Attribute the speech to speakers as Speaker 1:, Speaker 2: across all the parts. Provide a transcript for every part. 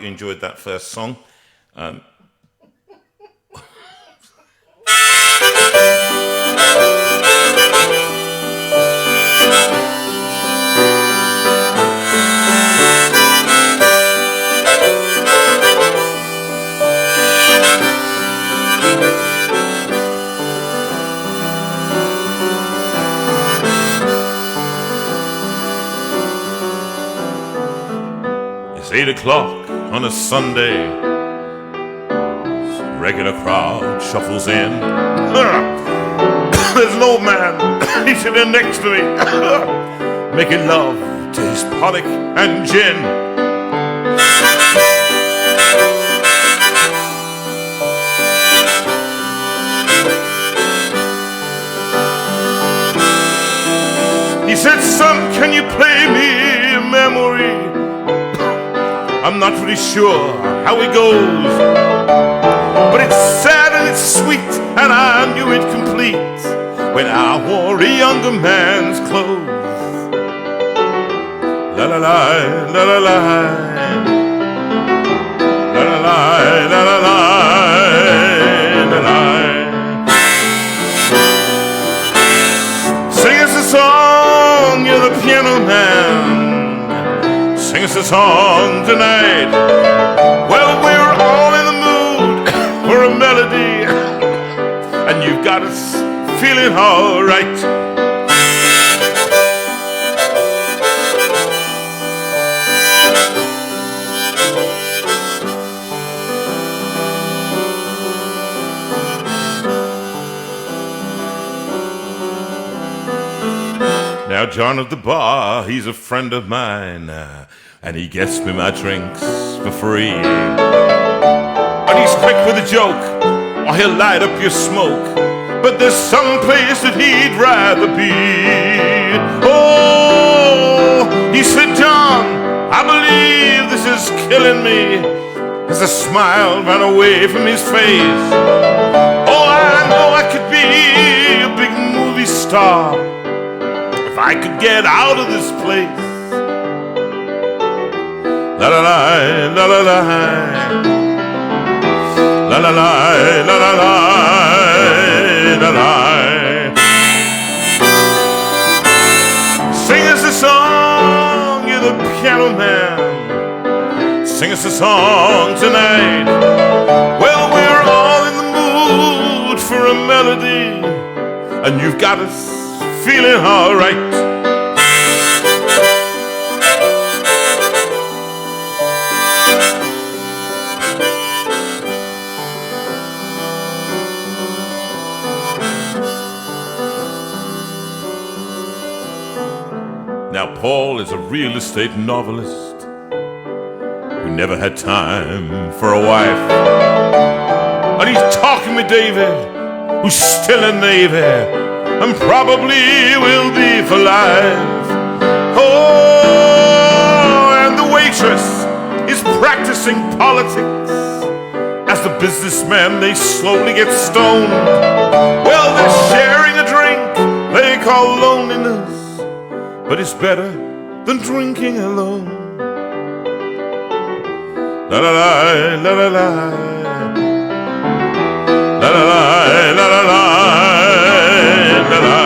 Speaker 1: you enjoyed that first song. It's 8 o'clock on a Sunday. Regular crowd shuffles in. There's an old man, he's sitting next to me, making love to his tonic and gin. He said, son, can you play me a memory? I'm not really sure how it goes, but it's sad and it's sweet, and I knew it complete when I wore a younger man's clothes. La la la, la la la, la la la, la la la, la la. Sing us a song, you're the piano man. Sing us a song tonight. Well, we're all in the mood for a melody, and you've got us feeling all right. Now, John at the bar, he's a friend of mine, and he gets me my drinks for free. And he's quick with a joke, or he'll light up your smoke, but there's some place that he'd rather be. Oh, he said, John, I believe this is killing me, as a smile ran away from his face. Oh, I know I could be a big movie star if I could get out of this place. La la la, la la la, la la la, la la la, la la. Sing us a song, you're the piano man. Sing us a song tonight. Well, we're all in the mood for a melody, and you've got us feeling all right. Now, Paul is a real estate novelist who never had time for a wife. And he's talking with David, who's still in the Navy, and probably will be for life. Oh, and the waitress is practicing politics as the businessmen, they slowly get stoned. Well, they're sharing a drink they call loneliness, but it's better than drinking alone. La la la, la la la, la la la, la la la, la la.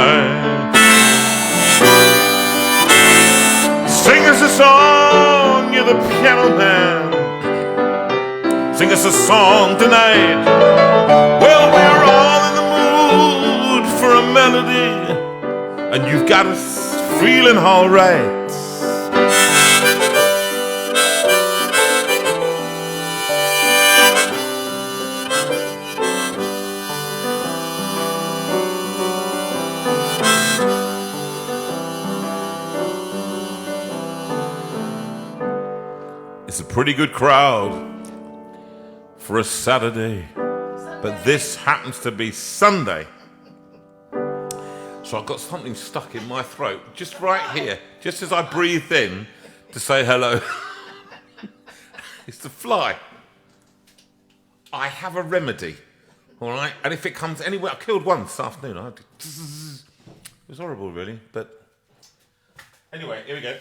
Speaker 1: Sing us a song, you're the piano man. Sing us a song tonight. Well, we're all in the mood for a melody, and you've got us feeling all right. It's a pretty good crowd for a Saturday, but this happens to be Sunday. So I've got something stuck in my throat, just right here, just as I breathe in to say hello. It's the fly. I have a remedy, all right? And if it comes anywhere, I killed one this afternoon. It was horrible, really, but anyway, here we go.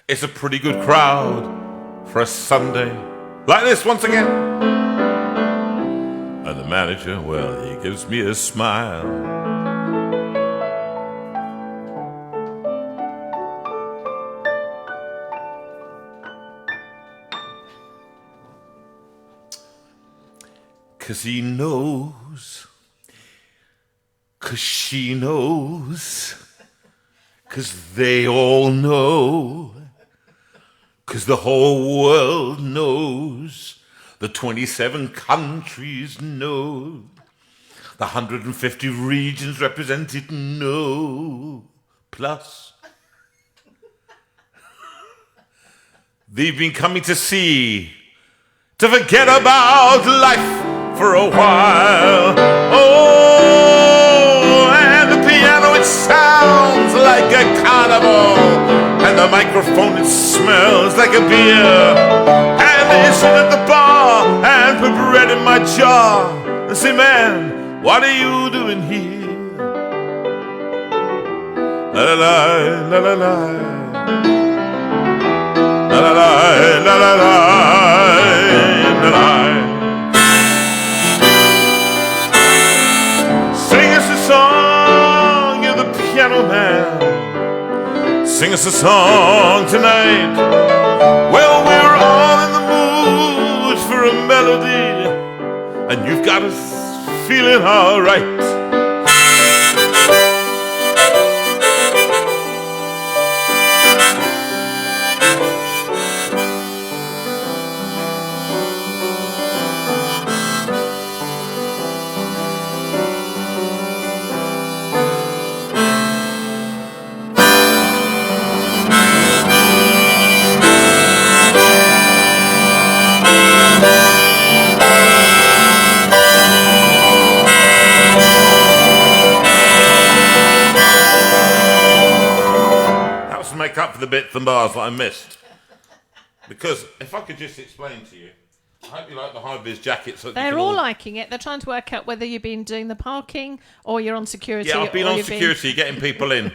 Speaker 1: It's a pretty good crowd for a Sunday, like this once again. And the manager, well, he gives me a smile. Cause he knows, cause she knows, cause they all know, cause the whole world knows, the 27 countries know, the 150 regions represented know, plus they've been coming to see, to forget about life for a while. Oh, and the piano, it sounds like a carnival, and the microphone, it smells like a beer, and they sit at the bar and put bread in my jar and say, man, what are you doing here? La la la, la la la, la la la, la la la, la la. Sing us a song, you're the piano man. Sing us a song tonight. Well, we're all in the mood for a melody, and you've got us feeling all right. Make up for the bits and bars that I missed. Because if I could just explain to you, I hope you like the high-vis jackets. So
Speaker 2: they're all liking it. They're trying to work out whether you've been doing the parking or you're on security.
Speaker 1: Yeah, I've been on security, getting people in.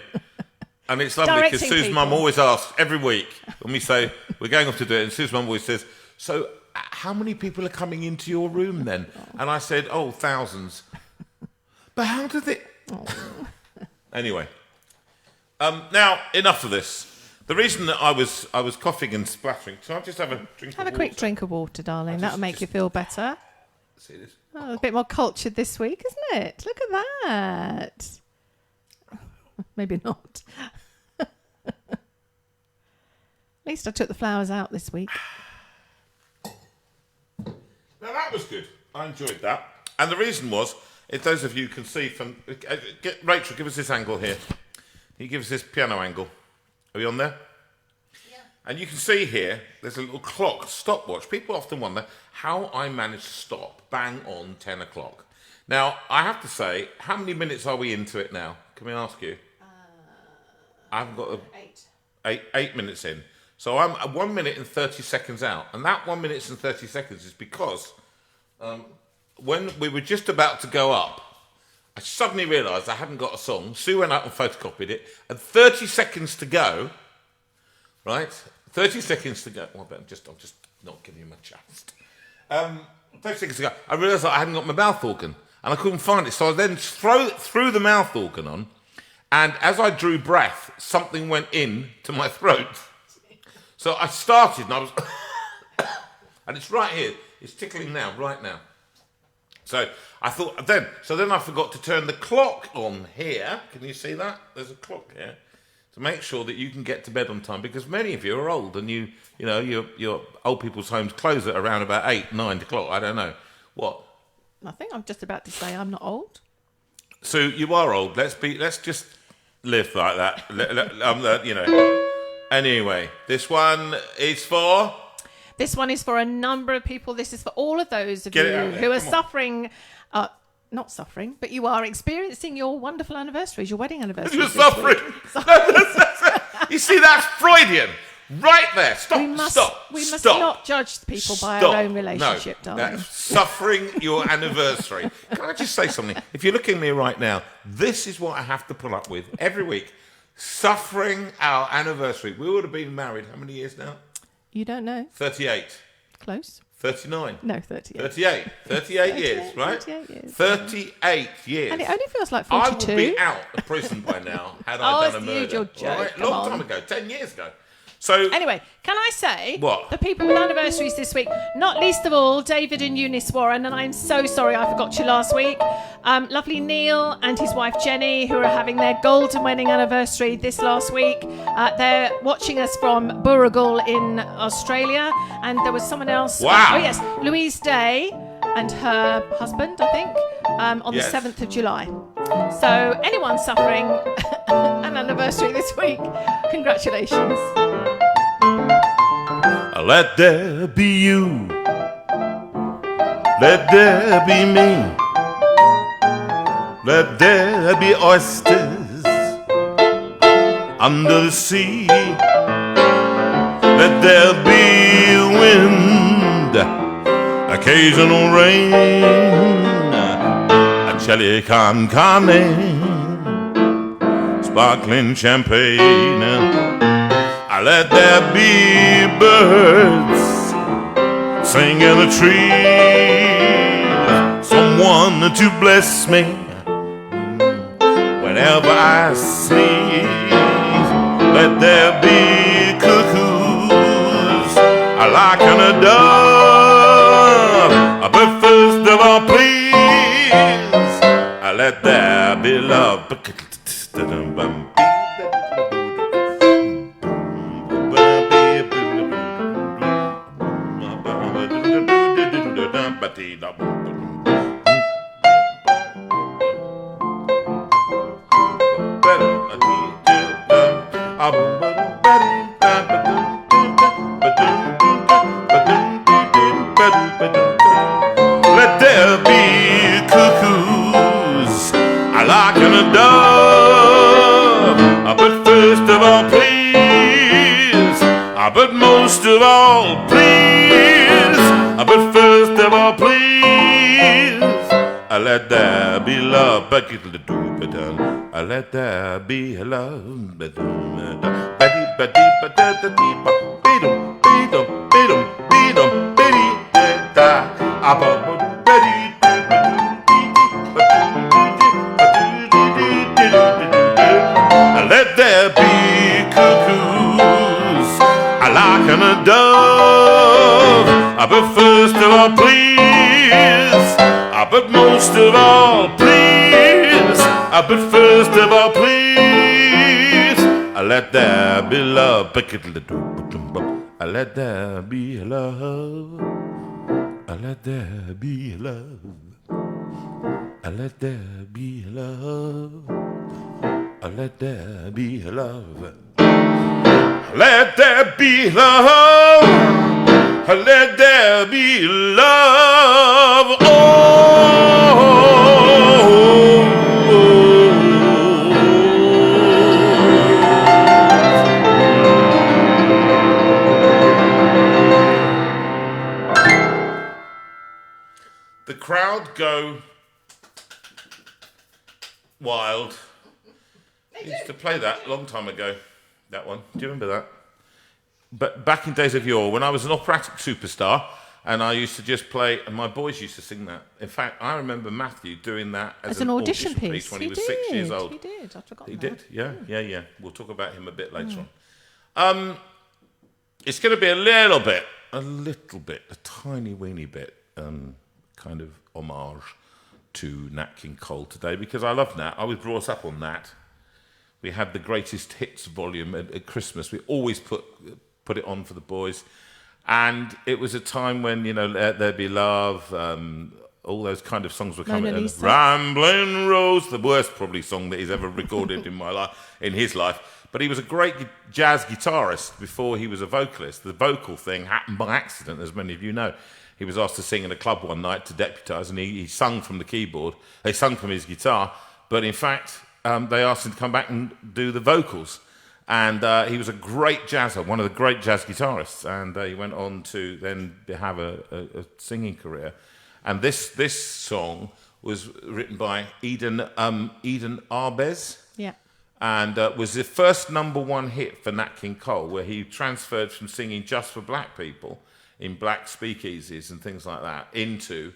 Speaker 1: And it's lovely because Sue's mum always asks every week when we say we're going off to do it, and Sue's mum always says, so how many people are coming into your room then? And I said, oh, thousands. But how did they... Anyway. Now, enough of this. The reason that I was coughing and splattering, so I'll just have a drink of water.
Speaker 2: Have a quick drink of water, darling. That'll make you feel better.
Speaker 1: See this?
Speaker 2: Oh, a bit more cultured this week, isn't it? Look at that. Maybe not. At least I took the flowers out this week.
Speaker 1: Now, that was good. I enjoyed that. And the reason was, if those of you can see from... Rachel, give us this angle here. He gives this piano angle. Are we on there? Yeah. And you can see here, there's a little clock, stopwatch. People often wonder how I manage to stop bang on 10 o'clock. Now, I have to say, how many minutes are we into it now? Can we ask you? I've got 8 minutes in. So I'm 1 minute and 30 seconds out. And that 1 minute and 30 seconds is because when we were just about to go up, I suddenly realised I hadn't got a song. Sue went out and photocopied it. And 30 seconds to go, right? 30 seconds to go. Well, I'm just not giving you my chest. 30 seconds to go. I realised that I hadn't got my mouth organ. And I couldn't find it. So I then threw the mouth organ on. And as I drew breath, something went in to my throat. So I started and I was... and it's right here. It's tickling now, right now. So I thought then I forgot to turn the clock on here. Can you see that? There's a clock here to make sure that you can get to bed on time, because many of you are old and you know your old people's homes close at around about 8, 9 o'clock. I don't know what.
Speaker 2: Nothing. I'm just about to say I'm not old.
Speaker 1: So you are old. Let's just live like that. You know. Anyway, this one is for.
Speaker 2: This one is for a number of people. This is for all of those of you who are suffering, not suffering, but you are experiencing your wonderful anniversaries, your wedding anniversaries.
Speaker 1: You're suffering. You see, that's Freudian. Right there. Stop.
Speaker 2: We must not judge people by our own relationship, darling.
Speaker 1: Suffering your anniversary. Can I just say something? If you're looking at me right now, this is what I have to put up with every week. Suffering our anniversary. We would have been married how many years now?
Speaker 2: You don't know.
Speaker 1: 38.
Speaker 2: Close.
Speaker 1: 39.
Speaker 2: No, 38.
Speaker 1: 38. 38 years, right?
Speaker 2: 38 years.
Speaker 1: 38 years.
Speaker 2: And it only feels like
Speaker 1: I
Speaker 2: 42.
Speaker 1: would be out of prison by now had I done a
Speaker 2: it's
Speaker 1: murder.
Speaker 2: the usual joke.
Speaker 1: Right?
Speaker 2: Come
Speaker 1: Long
Speaker 2: on.
Speaker 1: time ago, 10 years ago. So
Speaker 2: Anyway, can I say
Speaker 1: What?
Speaker 2: the people with anniversaries this week, not least of all David and Eunice Warren, and I'm so sorry I forgot you last week. Lovely Neil and his wife Jenny, who are having their golden wedding anniversary this last week. They're watching us from Burragull in Australia, and there was someone else.
Speaker 1: Wow.
Speaker 2: Oh yes, Louise Day and her husband, I think, on
Speaker 1: Yes.
Speaker 2: the 7th of July. So anyone suffering an anniversary this week, congratulations.
Speaker 1: let there be you. Let there be me. Let there be oysters under the sea. Let there be wind, occasional rain, a chili con carne, sparkling champagne. Let there be birds sing in the tree, someone to bless me whenever I sneeze. Let there be cuckoos like a dove, but first of all, please, let there be love. Let there be cuckoos like a dove, but first of all, please, but most of all, please, but first of all, please, let there be love. Let there be love. Let there be cuckoos like a dove, but first of all, please, but most of all, please, but first of all, please, let there be love. Let there be love. Let there be love. Let there be love. Let there be love. Let there be love. Let there be love. The crowd go wild. I used to play that a long time ago, that one. Do you remember that? But back in days of yore, when I was an operatic superstar, and I used to just play, and my boys used to sing that. In fact, I remember Matthew doing that as an audition piece when he was 6 years old.
Speaker 2: He did, I'd forgotten
Speaker 1: He
Speaker 2: that.
Speaker 1: did, yeah. We'll talk about him a bit later on. It's going to be a little bit, a tiny weeny bit, kind of homage to Nat King Cole today, because I love Nat. I was brought up on Nat. We had the greatest hits volume at Christmas. We always put it on for the boys. And it was a time when, Let There Be Love, all those kind of songs were coming.
Speaker 2: Mona Lisa.
Speaker 1: Ramblin' Rose, the worst probably song that he's ever recorded in his life. But he was a great jazz guitarist before he was a vocalist. The vocal thing happened by accident, as many of you know. He was asked to sing in a club one night to deputise, and he sung from the keyboard. They sung from his guitar, but in fact, they asked him to come back and do the vocals. And he was a great jazzer, one of the great jazz guitarists, and he went on to then have a singing career. And this song was written by Eden Arbez.
Speaker 2: Yeah.
Speaker 1: And was the first #1 hit for Nat King Cole, where he transferred from singing just for black people in black speakeasies and things like that into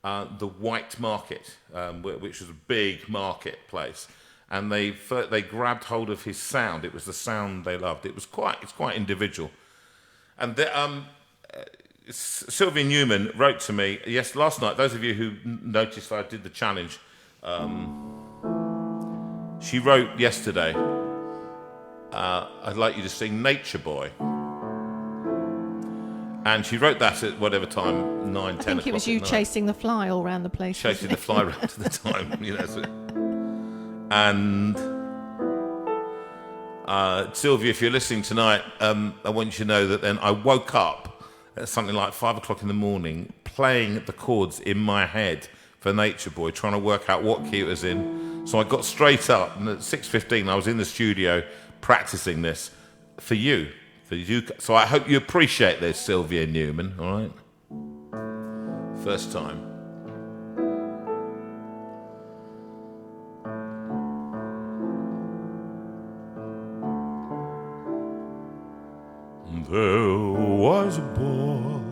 Speaker 1: the white market, which was a big marketplace. And they grabbed hold of his sound. It was the sound they loved. It's quite individual. And Sylvia Newman wrote to me last night. Those of you who noticed I did the challenge, she wrote yesterday, I'd like you to sing Nature Boy. And she wrote that at whatever time, 9, 10 o'clock.
Speaker 2: I think it was you chasing the fly all around the place.
Speaker 1: Chasing the fly around at the time, And Sylvia, if you're listening tonight, I want you to know that then I woke up at something like 5 o'clock in the morning playing the chords in my head for Nature Boy, trying to work out what key it was in. So I got straight up, and at 6:15 I was in the studio practicing this for you. So I hope you appreciate this, Sylvia Newman, all right? First time. There was a boy,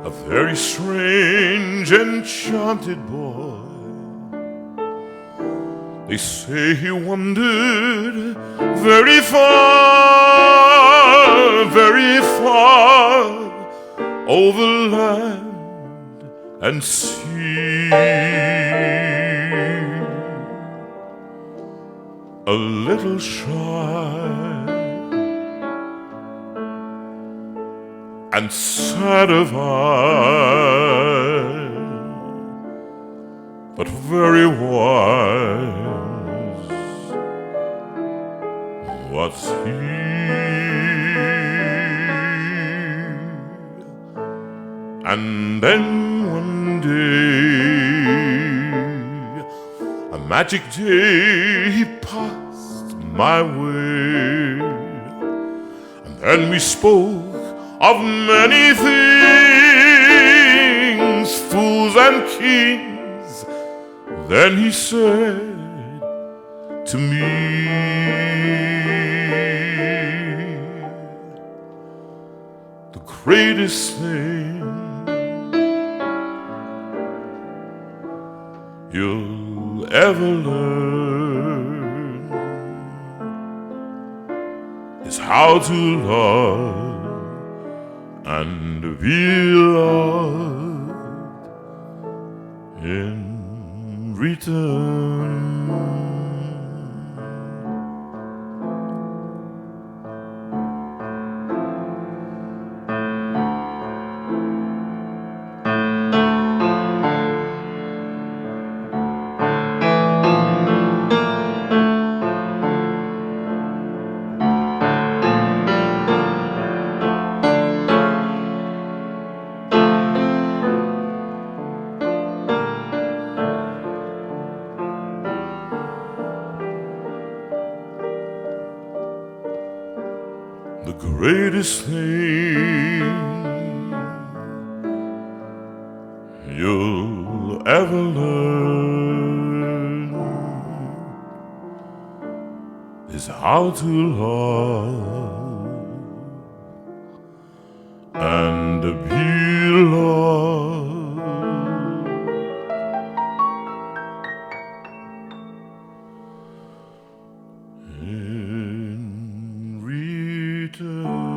Speaker 1: a very strange, enchanted boy. They say he wandered very far over land and sea. A little shy and sad of eye, but very wise was he. And then one day, a magic day, he passed my way, and then we spoke of many things, fools and kings. Then he said to me, the greatest thing you'll ever learn is how to love and be loved in return. The greatest thing you'll ever learn is how to love and be loved in return.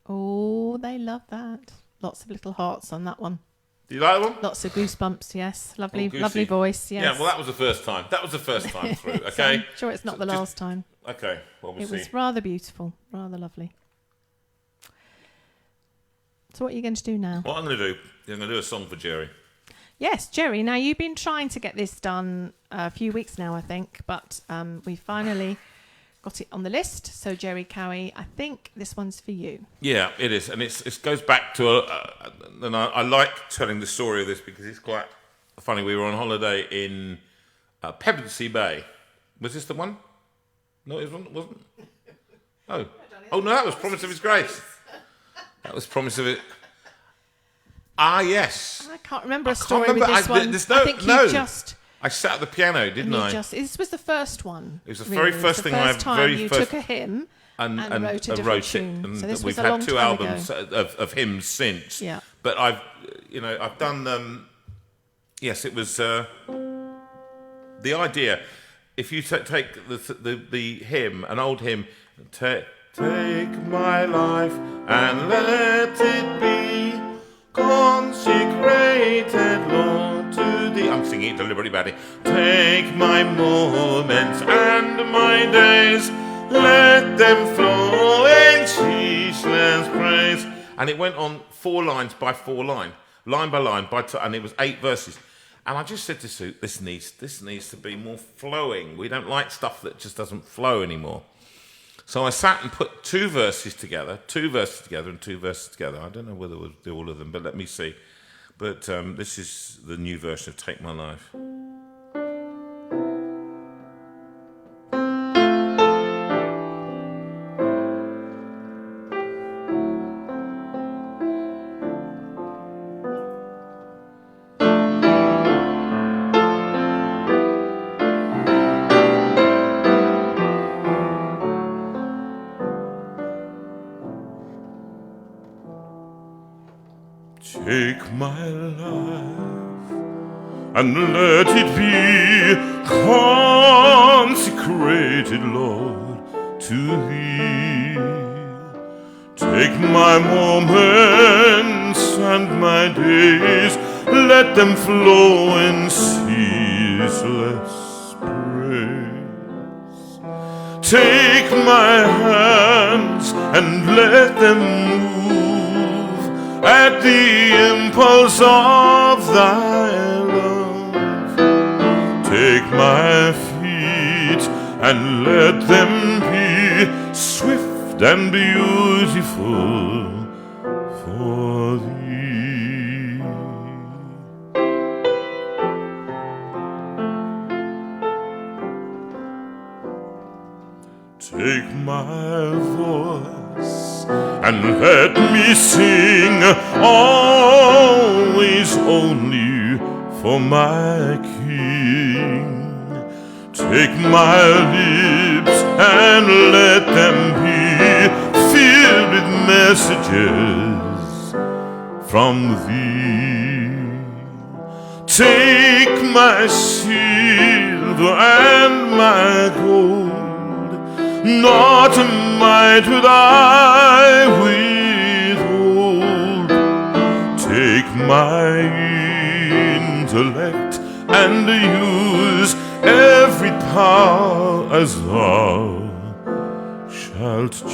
Speaker 2: Oh, they love that. Lots of little hearts on that one.
Speaker 1: Do you like that one?
Speaker 2: Lots of goosebumps, yes. Lovely,
Speaker 1: Oh,
Speaker 2: lovely voice, yes.
Speaker 1: Yeah, well, that was the first time. That was the first time through, okay?
Speaker 2: I'm sure it's not the last time.
Speaker 1: Okay, well, we'll
Speaker 2: It
Speaker 1: see.
Speaker 2: was rather beautiful, rather lovely. So what are you going to do now?
Speaker 1: What I'm going to do is I'm going to do a song for Jerry.
Speaker 2: Yes, Jerry. Now, you've been trying to get this done a few weeks now, I think, but we finally got it on the list. So, Jerry Cowie, I think this one's for you.
Speaker 1: Yeah, it is. And it goes back to, and I like telling the story of this because it's quite funny. We were on holiday in Pevensey Bay. Was this the one? No, it wasn't. Oh. Oh, no, that was Promise of His Grace. That was Promise of It. Ah, yes.
Speaker 2: I can't remember a story with this one. I think you just...
Speaker 1: I sat at the piano, didn't I?
Speaker 2: This was the first one.
Speaker 1: It was the very first thing I
Speaker 2: ever... you took a hymn and wrote a different tune.
Speaker 1: And
Speaker 2: so this
Speaker 1: we've
Speaker 2: was a long
Speaker 1: had 2
Speaker 2: time
Speaker 1: albums
Speaker 2: ago.
Speaker 1: of hymns since.
Speaker 2: Yeah.
Speaker 1: But I've done... yes, it was... the idea, if you take the hymn, an old hymn... Take my life and let it be consecrated, Lord, to thee. I'm singing it deliberately badly. Take my moments and my days, let them flow in ceaseless praise. And it went on 4 lines by 4 lines, line by line, and it was 8 verses. And I just said to Sue, this needs to be more flowing. We don't like stuff that just doesn't flow anymore. So I sat and put 2 verses together, 2 verses together, and 2 verses together. I don't know whether we'll do all of them, but let me see. But this is the new version of Take My Life. Take my life and let it be consecrated, Lord, to Thee. Take my moments and my days, let them flow in ceaseless praise. Take my hands and let them move at the impulse of Thy love. Take my feet and let them be swift and beautiful for Thee. Take my voice and let me sing always only for my King. Take my lips and let them be filled with messages from Thee. Take my silver and my gold, not a mite would I withhold. Take my intellect and use every power as Thou shalt choose.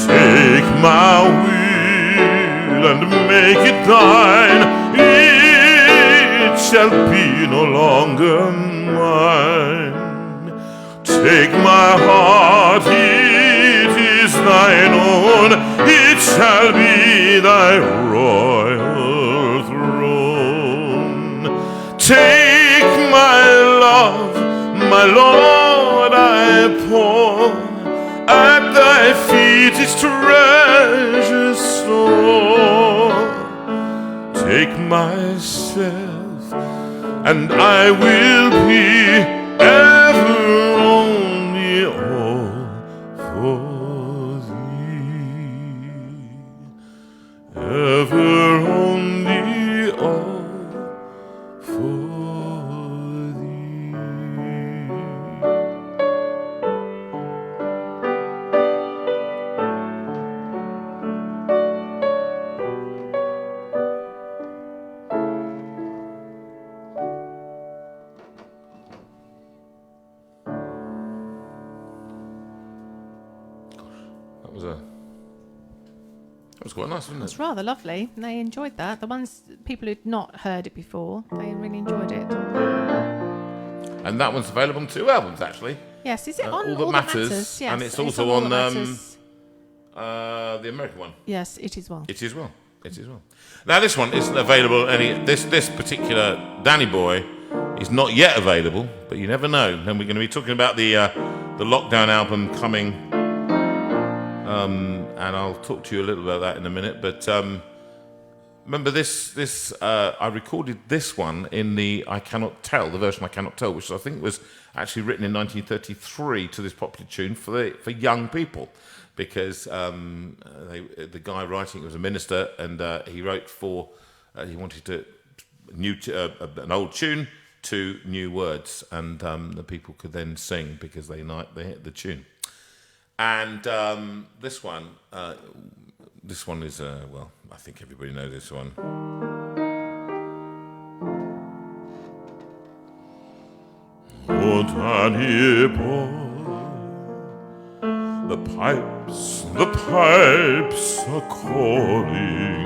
Speaker 1: Take my will and make it Thine, it shall be no longer mine. Take my heart, it is Thine own, it shall be Thy royal throne. Take my love, my Lord, I pour at Thy feet its treasure store. Take myself, and I will be ever only all for Thee. Ever only all for Thee. was quite nice, wasn't
Speaker 2: It's
Speaker 1: it?
Speaker 2: rather lovely. And they enjoyed that. The people who'd not heard it before, they really enjoyed it.
Speaker 1: And that one's available on 2 albums, actually.
Speaker 2: Yes, is it on
Speaker 1: All That Matters?
Speaker 2: Yes,
Speaker 1: And it's also
Speaker 2: All
Speaker 1: on
Speaker 2: That Matters.
Speaker 1: the American one.
Speaker 2: Yes, it is well.
Speaker 1: It is well. It is well. Now, this one isn't available. This particular Danny Boy is not yet available, but you never know. And we're going to be talking about the Lockdown album coming, and I'll talk to you a little about that in a minute. But remember this? I recorded this one in the the version I Cannot Tell, which I think was actually written in 1933 to this popular tune for young people. Because the guy writing it was a minister, and he wrote he wanted an old tune to new words, and the people could then sing because they hit the tune. And this one is I think everybody knows this one. Oh, Danny boy. The pipes are calling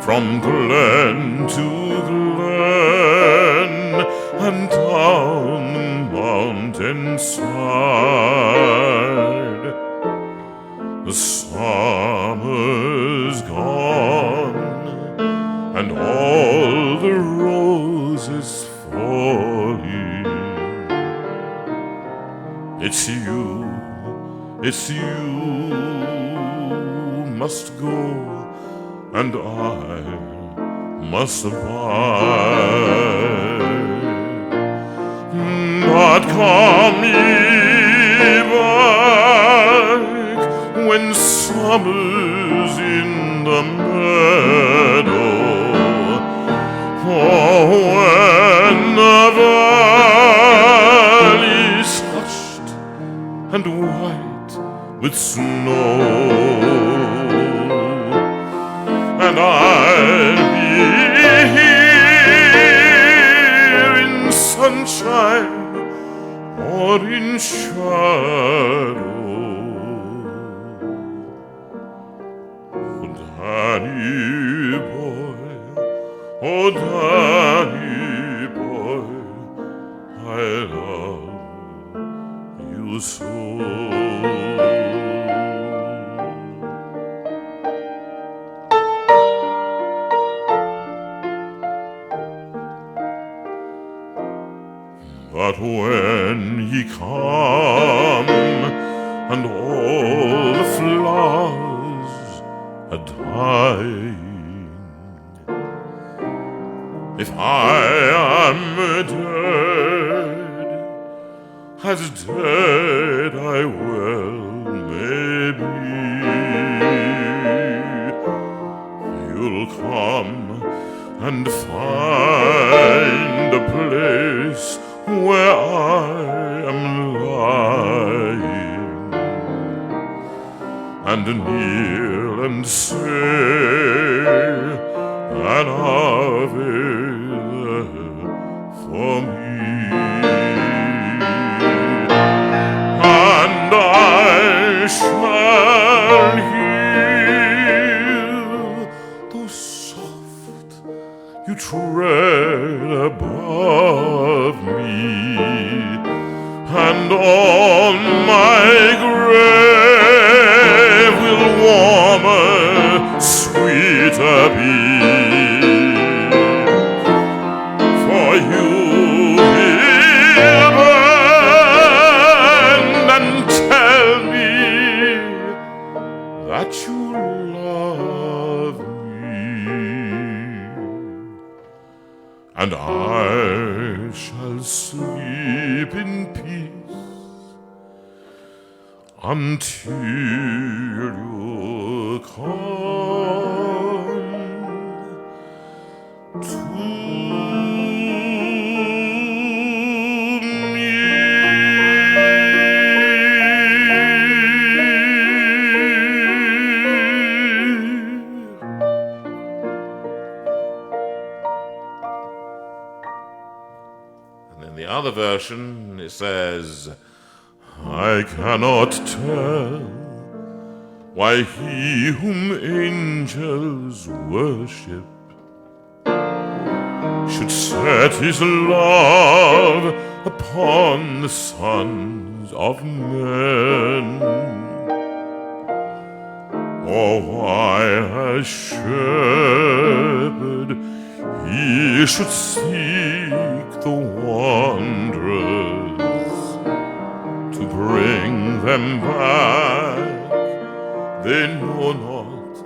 Speaker 1: from glen to glen and down the mountainside. The summer's gone and all the roses falling. It's you must go, and I must abide. But come ye back when summer's in the meadow, for when the valley's hushed and white with snow, and I'll be here in sunshine or in shadow. Oh, Danny boy, oh, Danny boy, I love you so. But when ye come and all the flowers are dying, if I am dead, as dead I well may be, you'll come and find a place where I am lying, and kneel and say an Ave for me, and I shall hear the soft you tread above me, and on my grave will warmer, sweeter be. For you will bend and tell me that you love me, and I shall sleep in peace until you come to me. And in the other version, it says, I cannot tell Why, he whom angels worship should set his love upon the sons of men. Or why as shepherd he should seek the wanderers to bring them back, they know not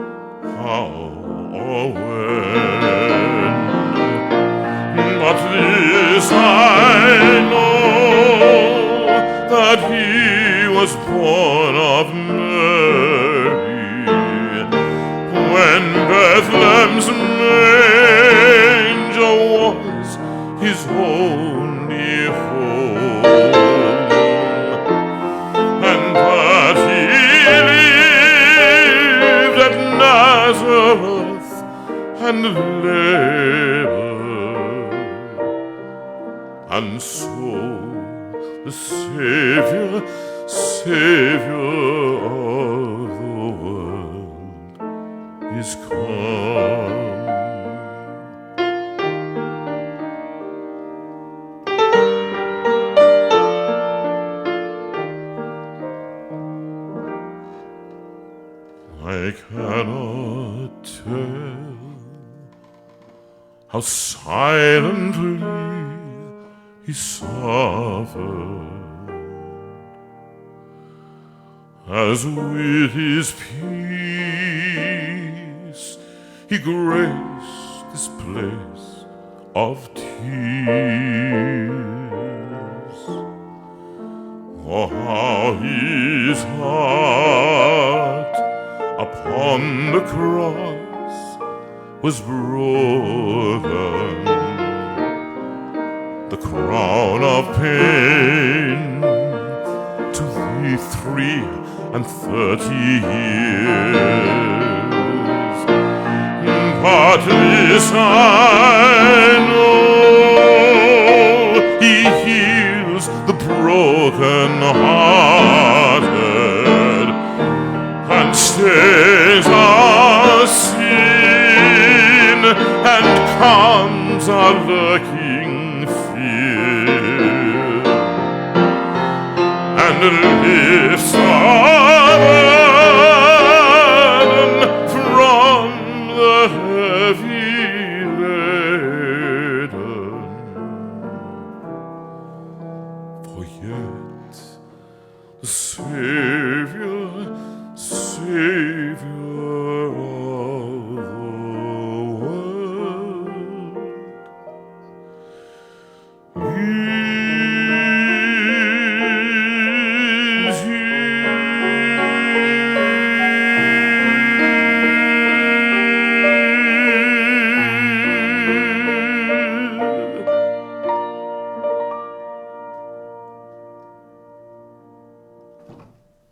Speaker 1: how or when. But this I know, that he was born of Mary, when Bethlehem's manger was his only home, and that he lived at Nazareth and labored, and so the Savior of the world is come. I cannot tell how silently he suffered, as with his peace he graced this place of tears. Oh, how his heart upon the cross was broken, the crown of pain to the 33 years. But this I know, he heals the broken-hearted and stays our sin and calms our lurking fear, and lifts our burden from the heavy laden. For yet the Savior of the world is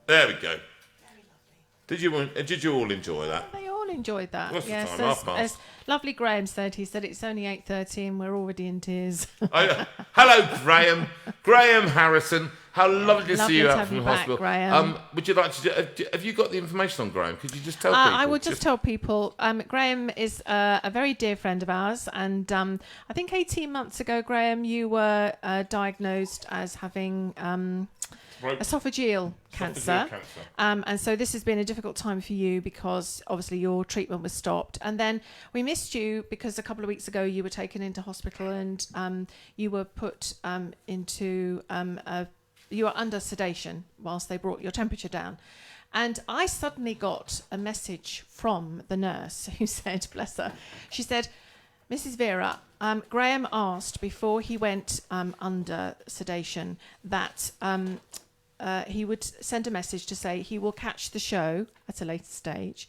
Speaker 1: There we go. Did you all enjoy that?
Speaker 2: They all enjoyed that.
Speaker 1: What's the
Speaker 2: Yes,
Speaker 1: time? Half past.
Speaker 2: as lovely Graham said, he said it's only 8:30 and we're already in tears.
Speaker 1: Hello, Graham. Graham Harrison. How lovely to
Speaker 2: Lovely
Speaker 1: see you
Speaker 2: to
Speaker 1: out
Speaker 2: have
Speaker 1: from
Speaker 2: you
Speaker 1: the
Speaker 2: back,
Speaker 1: hospital.
Speaker 2: Graham.
Speaker 1: Would you like to? Have you got the information on Graham? Could you just tell people?
Speaker 2: I will just tell people. Graham is a very dear friend of ours, and I think 18 months ago, Graham, you were diagnosed as having esophageal cancer. And so this has been a difficult time for you because obviously your treatment was stopped. And then we missed you because a couple of weeks ago you were taken into hospital and you were put into you were under sedation whilst they brought your temperature down. And I suddenly got a message from the nurse who said, bless her, she said, Mrs. Veira, Graham asked before he went under sedation that he would send a message to say he will catch the show at a later stage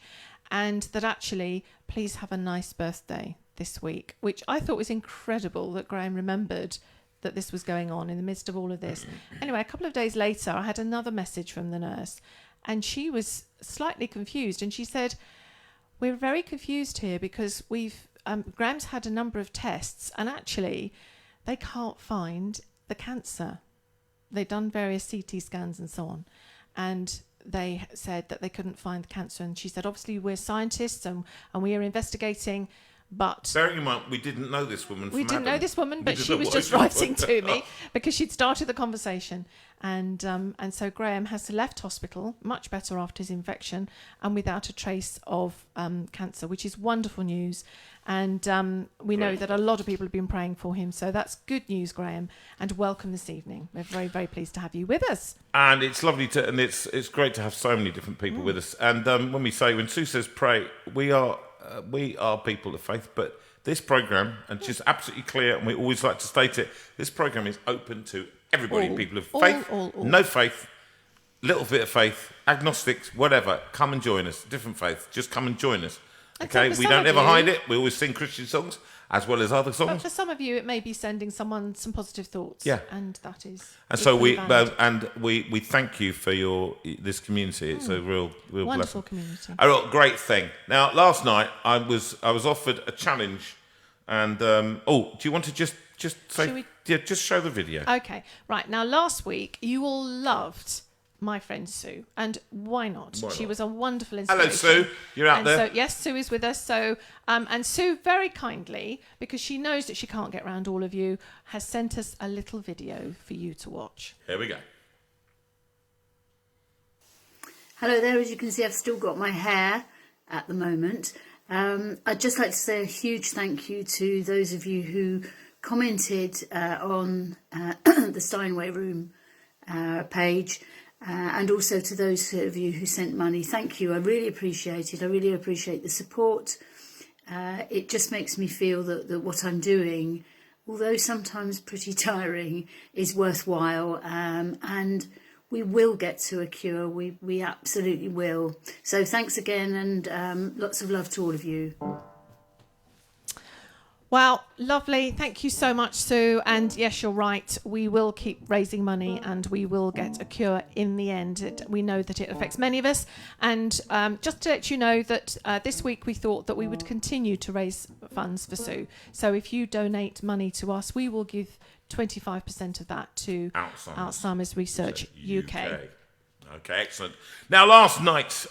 Speaker 2: and that actually please have a nice birthday this week, which I thought was incredible that Graham remembered that this was going on in the midst of all of this. Anyway, a couple of days later, I had another message from the nurse and she was slightly confused and she said, we're very confused here because Graham's had a number of tests and actually they can't find the cancer. They've done various CT scans and so on. And they said that they couldn't find the cancer, and she said, obviously we're scientists and we are investigating, but
Speaker 1: bearing in mind, we didn't know this woman.
Speaker 2: we didn't know this woman, but
Speaker 1: didn't
Speaker 2: she
Speaker 1: know
Speaker 2: was
Speaker 1: what
Speaker 2: just
Speaker 1: she was.
Speaker 2: writing to me because she'd started the conversation, and so Graham has left hospital much better after his infection and without a trace of cancer, which is wonderful news. And we know that a lot of people have been praying for him, so that's good news, Graham. And welcome this evening. We're very, very pleased to have you with us.
Speaker 1: And it's lovely and it's great to have so many different people with us. And when Sue says pray, we are people of faith, but this programme, and just absolutely clear, and we always like to state it, this programme is open to everybody, people of faith, no faith, little bit of faith, agnostics, whatever. Come and join us. Different faith, just come and join us. Okay, we don't ever hide it. We always sing Christian songs as well as other songs.
Speaker 2: But for some of you, it may be sending someone some positive thoughts.
Speaker 1: Yeah,
Speaker 2: and that is.
Speaker 1: And so we thank you for this community. It's a real
Speaker 2: wonderful
Speaker 1: blessing.
Speaker 2: Community.
Speaker 1: A great thing. Now, last night I was offered a challenge, and do you want to just say just show the video?
Speaker 2: Okay, right now. Last week, you all loved my friend Sue, and why not? She was a wonderful inspiration.
Speaker 1: Hello, Sue. You're out there.
Speaker 2: So yes, Sue is with us. So and Sue very kindly, because she knows that she can't get round all of you, has sent us a little video for you to watch.
Speaker 1: Here we go.
Speaker 3: Hello there. As you can see, I've still got my hair at the moment. I'd just like to say a huge thank you to those of you who commented on the Steinway Room page. And also to those of you who sent money, thank you. I really appreciate it. I really appreciate the support. It just makes me feel that what I'm doing, although sometimes pretty tiring, is worthwhile. And we will get to a cure. We absolutely will. So thanks again, and lots of love to all of you.
Speaker 2: Well, lovely. Thank you so much, Sue. And yes, you're right. We will keep raising money and we will get a cure in the end. We know that it affects many of us. And just to let you know that this week we thought that we would continue to raise funds for Sue. So if you donate money to us, we will give 25% of that to Alzheimer's Research UK.
Speaker 1: Okay, excellent. Now, last night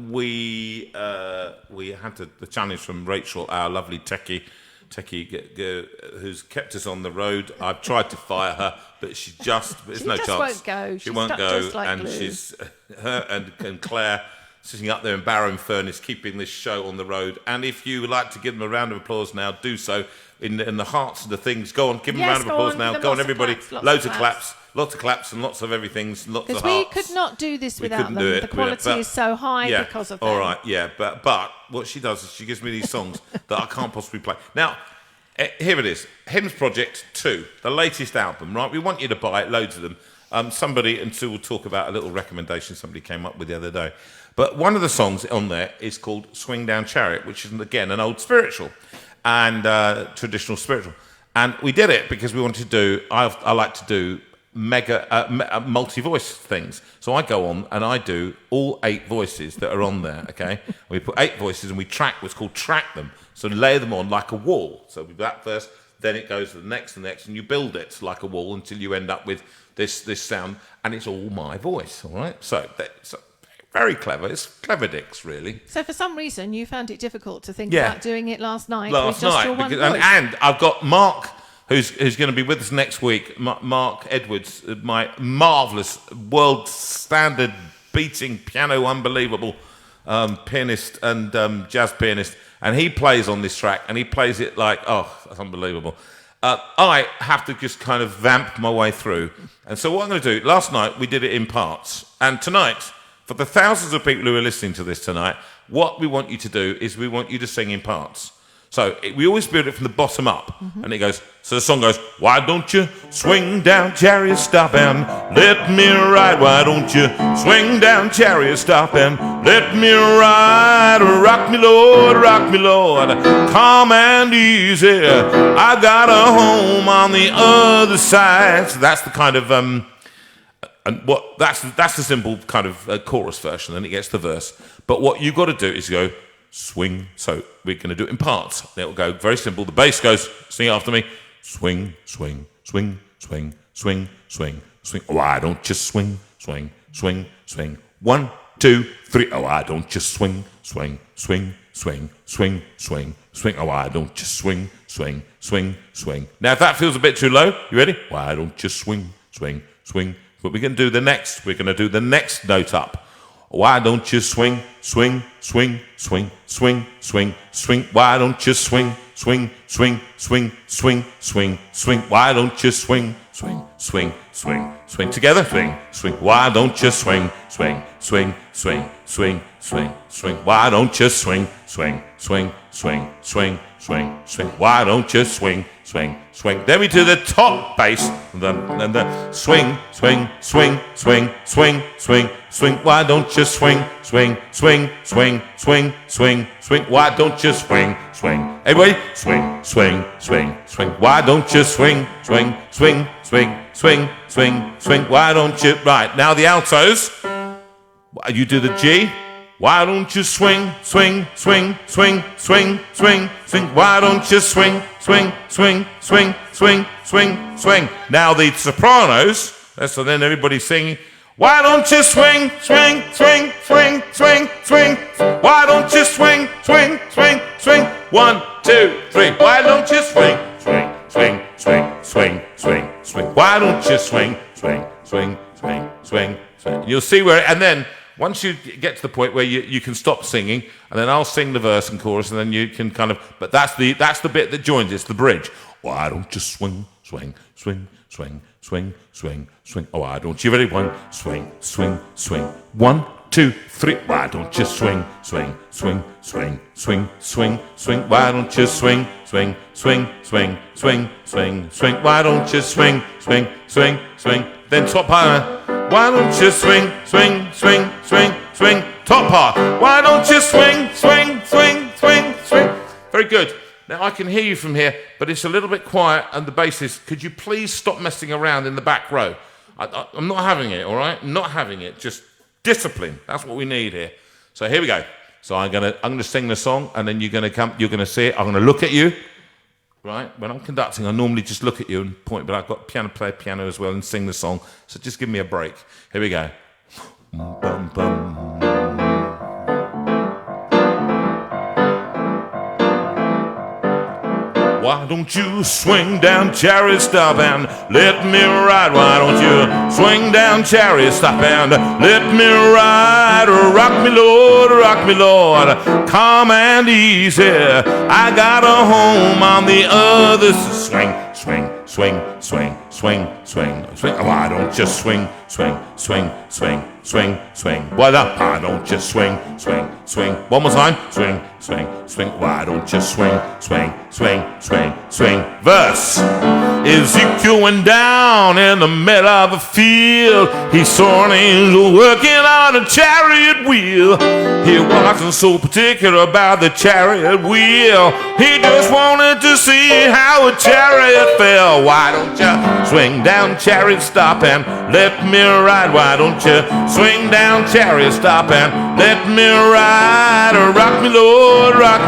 Speaker 1: we had the challenge from Rachel, our lovely techie who's kept us on the road. I've tried to fire her, but there's no chance.
Speaker 2: Won't go.
Speaker 1: She won't go, and glue. She's her and Claire sitting up there in Barrow Furnace, keeping this show on the road. And if you would like to give them a round of applause now, do so in the hearts of the things. Go on, give them a round of applause now. Go on, everybody. Loads of claps. Lots of claps and lots of everything, lots of hearts.
Speaker 2: Because we could not do this without them. The quality is so high because of them.
Speaker 1: All right, yeah. But what she does is she gives me these songs that I can't possibly play. Now, here it is. Hymns Project 2, the latest album, right? We want you to buy it, loads of them. Somebody, and Sue will talk about a little recommendation somebody came up with the other day. But one of the songs on there is called Swing Down Chariot, which is, again, an old spiritual and traditional spiritual. And we did it because we wanted to do, I like to do multi-voice things. So I go on and I do all 8 voices that are on there, okay? We put 8 voices and we track what's called track them. So lay them on like a wall. So with that first, then it goes to the next, and you build it like a wall until you end up with this sound, and it's all my voice, all right? So that's very clever. It's clever dicks, really.
Speaker 2: So for some reason, you found it difficult to think about doing it last night.
Speaker 1: And I've got Mark, who's going to be with us next week, Mark Edwards, my marvellous, world standard beating piano, unbelievable pianist and jazz pianist, and he plays on this track, and he plays it like, that's unbelievable. I have to just kind of vamp my way through. And so what I'm going to do, last night we did it in parts, and tonight, for the thousands of people who are listening to this tonight, what we want you to do is we want you to sing in parts. So we always build it from the bottom up, and it goes. So the song goes, why don't you swing down, chariot, stop and let me ride? Why don't you swing down, chariot, stop and let me ride? Rock me, Lord, calm and easy. I got a home on the other side. So that's the kind of that's the simple kind of chorus version, and it gets the verse. But what you've got to do is go. Swing. So we're going to do it in parts. It'll go very simple. The bass goes, sing after me. Swing, swing, swing, swing, swing, swing, swing. Why don't you swing, swing, swing, swing? 1, 2, 3. Oh, why don't you swing, swing, swing, swing, swing, swing, swing. Oh, why don't you swing, swing, swing, swing. Now, if that feels a bit too low, you ready? Why don't you swing, swing, swing. But we're going to do the next. We're going to do the next note up. Why don't you swing, swing, swing, swing, swing, swing, swing. Why don't you swing, swing, swing, swing, swing, swing, swing. Why don't you swing, swing, swing, swing, swing. Together, swing, swing. Why don't you swing, swing, swing, swing, swing, swing, swing. Why don't you swing, swing, swing, swing, swing, swing, swing. Why don't you swing, swing, swing. Then we do the top bass and the swing, swing, swing, swing, swing, swing, swing. Why don't you swing, swing, swing, swing, swing, swing, swing. Why don't you swing, swing. Everybody, swing, swing, swing, swing. Why don't you swing, swing, swing, swing, swing, swing, swing. Why don't you, right, now the altos. You do the G. Why don't you swing, swing, swing, swing, swing, swing, swing. Why don't you swing, swing, swing, swing, swing, swing, swing. Now the sopranos, so then everybody's singing. Why don't you swing, swing, swing, swing, swing, swing. Why don't you swing, swing, swing, swing. 1, 2, 3. Why don't you swing, swing, swing, swing, swing, swing, swing. Why don't you swing, swing, swing, swing, swing, swing. You'll see where, and then once you get to the point where you can stop singing, and then I'll sing the verse and chorus, and then you can kind of, but that's the bit that joins, it's the bridge. Why don't you swing, swing, swing, swing, swing, swing, swing. Oh, why don't you ready? 1, swing, swing, swing. 1, 2, 3. Why don't you swing, swing, swing, swing, swing, swing, swing. Why don't you swing, swing, swing, swing, swing, swing, swing. Why don't you swing, swing, swing, swing. Then top part. Why don't you swing, swing, swing, swing, swing. Top part. Why don't you swing, swing, swing, swing, swing. Very good. Now I can hear you from here, but it's a little bit quiet, and the bass is, could you please stop messing around in the back row? I'm not having it, all right? I'm not having it. Just discipline. That's what we need here. So here we go. So I'm gonna sing the song, and then you're gonna see it. I'm gonna look at you. Right? When I'm conducting, I normally just look at you and point, but I've got play piano as well and sing the song. So just give me a break. Here we go. Bum, bum. Why don't you swing down, chariot, stop and let me ride? Why don't you swing down, chariot, stop and let me ride? Rock me, Lord, calm and easy. I got a home on the other side. Swing, swing, swing, swing, swing, swing, swing. Why don't you swing, swing, swing, swing, swing, swing? Why don't you swing, swing, swing? One more time. Swing, swing, swing. Why don't you swing, swing, swing, swing, swing? Verse. Ezekiel went down in the middle of a field. He saw an angel working on a chariot wheel. He wasn't so particular about the chariot wheel. He just wanted to see how a chariot fell. Why don't you swing down, chariot, stop and let me ride? Why don't you swing down, chariot, stop and let me ride? Rock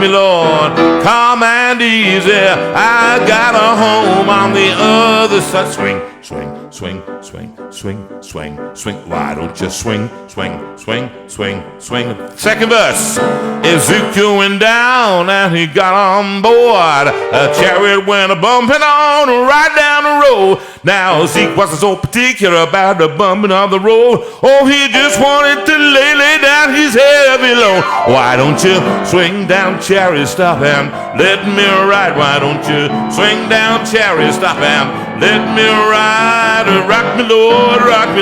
Speaker 1: me, Lord, calm and easy. I got a home on the other side. Swing, swing, swing, swing, swing, swing, swing. Why don't you swing, swing, swing, swing, swing? Second verse. Ezekiel went down and he got on board. A chariot went a-bumping on right down the road. Now Zeke wasn't so particular about the bumping of the road. Oh, he just wanted to lay down his heavy load. Why don't you swing down, chariot, stop and let me ride? Why don't you swing down, chariot, stop and let me ride? Rock me,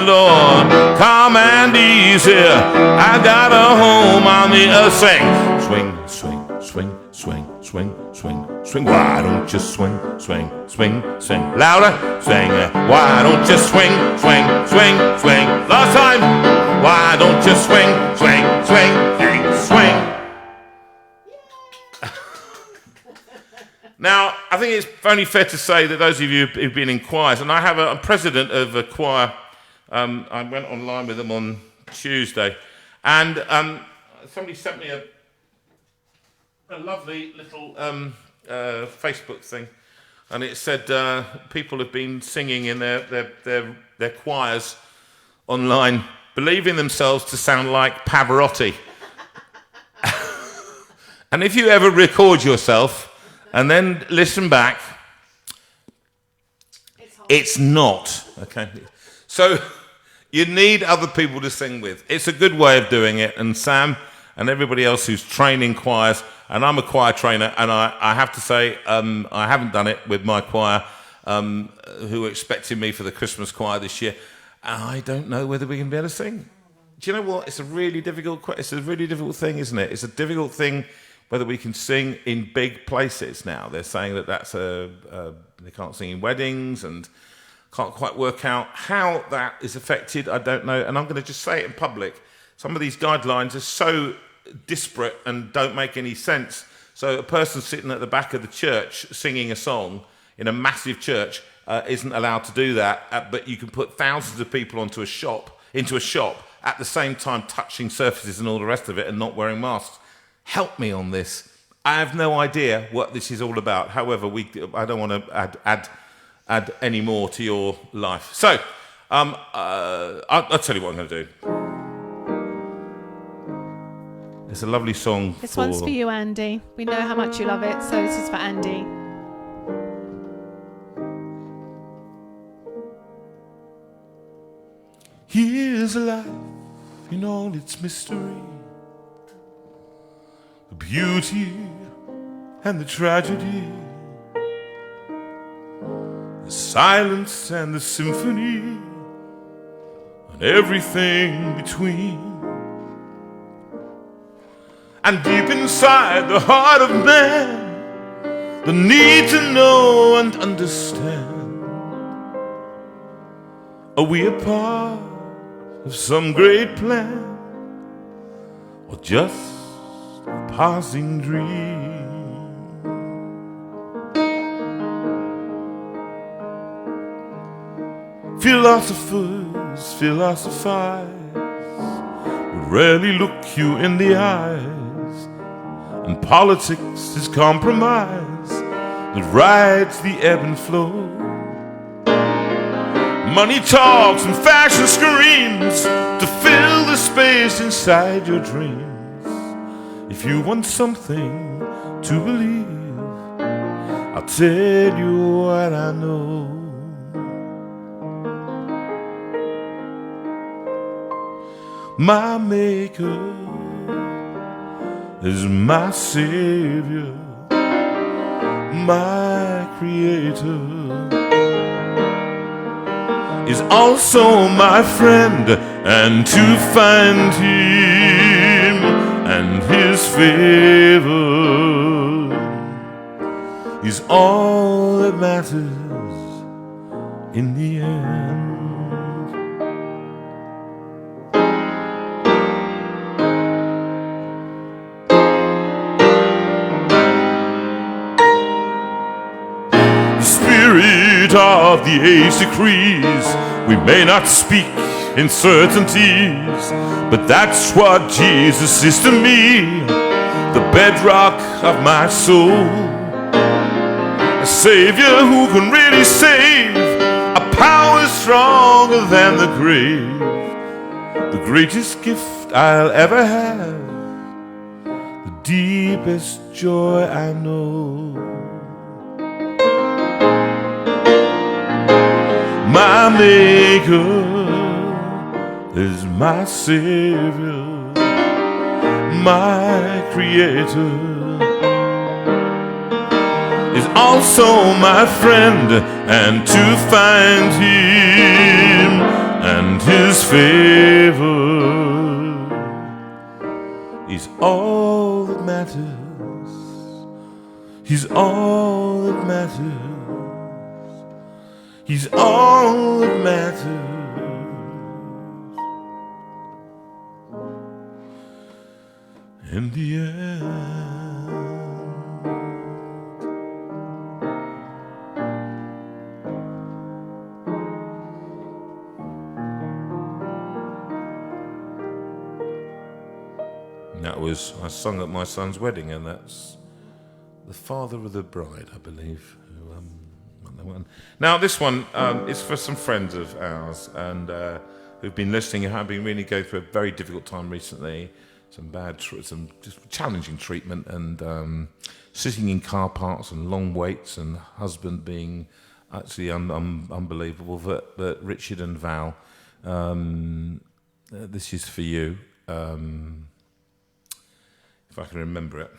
Speaker 1: Lord, calm and easy. I got a home on the other side. Swing, swing, swing, swing, swing, swing, swing. Why don't you swing, swing, swing, swing? Louder, swing. Why don't you swing, swing, swing, swing? Last time. Why don't you swing, swing, swing, swing, swing? Now, I think it's only fair to say that those of you who've been in choirs, and I have I'm president of a choir. I went online with them on Tuesday, and somebody sent me a lovely little Facebook thing, and it said people have been singing in their choirs online believing themselves to sound like Pavarotti. And if you ever record yourself and then listen back, it's not. Okay. So you need other people to sing with. It's a good way of doing it. And Sam and everybody else who's training choirs, and I'm a choir trainer, and I have to say I haven't done it with my choir, who are expecting me for the Christmas choir this year. And I don't know whether we can be able to sing. Do you know what? It's a really difficult thing, isn't it? It's a difficult thing whether we can sing in big places now. They're saying that they can't sing in weddings and can't quite work out how that is affected. I don't know. And I'm going to just say it in public. Some of these guidelines are so disparate and don't make any sense. So a person sitting at the back of the church singing a song in a massive church isn't allowed to do that. But you can put thousands of people into a shop at the same time touching surfaces and all the rest of it and not wearing masks. Help me on this. I have no idea what this is all about. However, I don't want to add any more to your life. So, I'll tell you what I'm going to do. It's a lovely song.
Speaker 2: This one's for you, Andy. We know how much you love it, so this is for Andy.
Speaker 1: Here's life in all its mystery, the beauty and the tragedy, the silence and the symphony, and everything between. And deep inside the heart of man, the need to know and understand. Are we a part of some great plan, or just a passing dream? Philosophers philosophize, would rarely look you in the eyes. And politics is compromise that rides the ebb and flow. Money talks and fashion screams to fill the space inside your dreams. If you want something to believe, I'll tell you what I know. My maker is my savior, my creator is also my friend, and to find him and his favor is all that matters in the end. Of the age decrees, we may not speak in certainties, but that's what Jesus is to me, the bedrock of my soul, a savior who can really save, a power stronger than the grave, the greatest gift I'll ever have, the deepest joy I know. My maker is my savior, my creator is also my friend, and to find him and his favor is all that matters. He's all that matters. He's all that matters in the end. And that was, I sung at my son's wedding, and that's the father of the bride, I believe. Now this one is for some friends of ours, and who've been listening and have been really going through a very difficult time recently. Some some just challenging treatment, and sitting in car parks and long waits, and husband being actually unbelievable. But Richard and Val, this is for you. If I can remember it.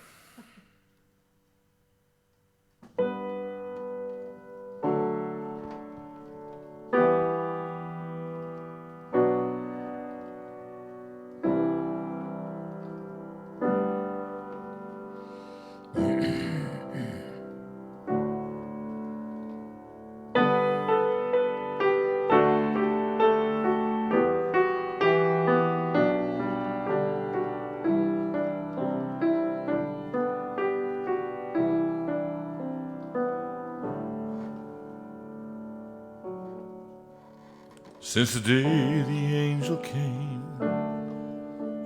Speaker 1: Since the day the angel came,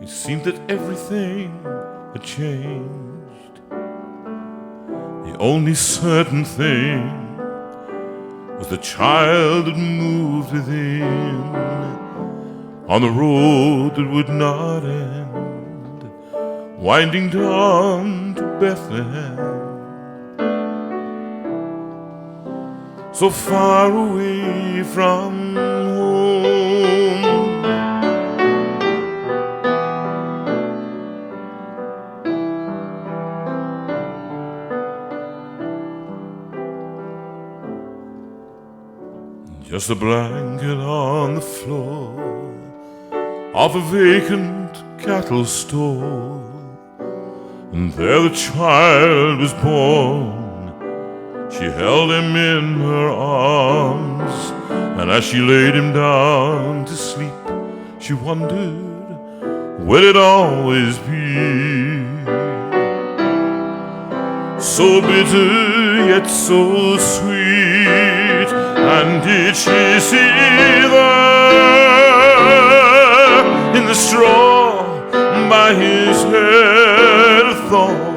Speaker 1: it seemed that everything had changed. The only certain thing was the child that moved within, on the road that would not end, winding down to Bethlehem. So far away from home, just a blanket on the floor of a vacant cattle store, and there the child was born. She held him in her arms, and as she laid him down to sleep, she wondered, will it always be? So bitter yet so sweet, and did she see there in the straw by his head a thorn?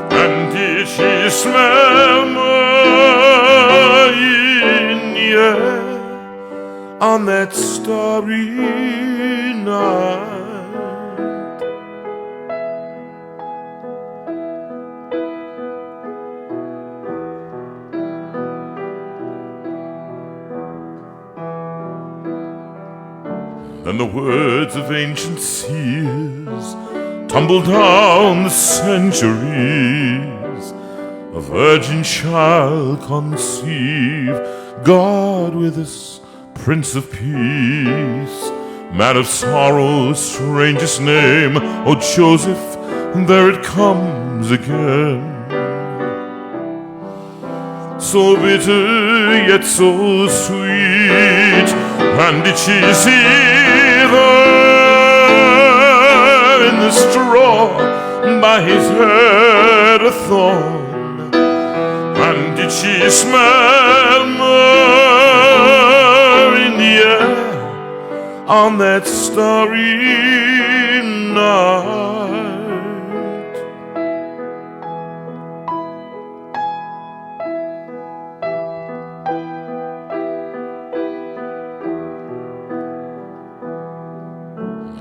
Speaker 1: And did she smell more in the air on that starry night? Then the words of ancient seers tumble down the centuries. A virgin shall conceive, God with us, Prince of Peace, man of sorrow, strangest name, O Joseph, there it comes again. So bitter yet so sweet, and did she see there in the straw by his head a thorn? And did she smell more in the air on that starry night?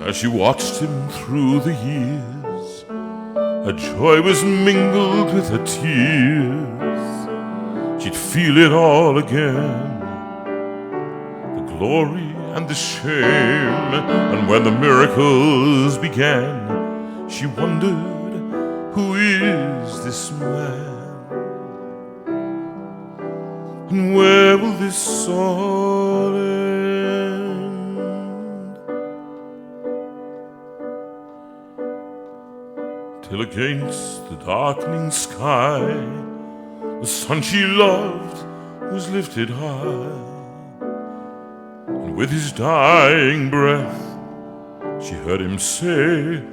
Speaker 1: As she watched him through the years, her joy was mingled with her tears. She'd feel it all again, the glory and the shame. And when the miracles began, she wondered, who is this man? And where will this all end? Till against the darkening sky, the son she loved was lifted high, and with his dying breath she heard him say,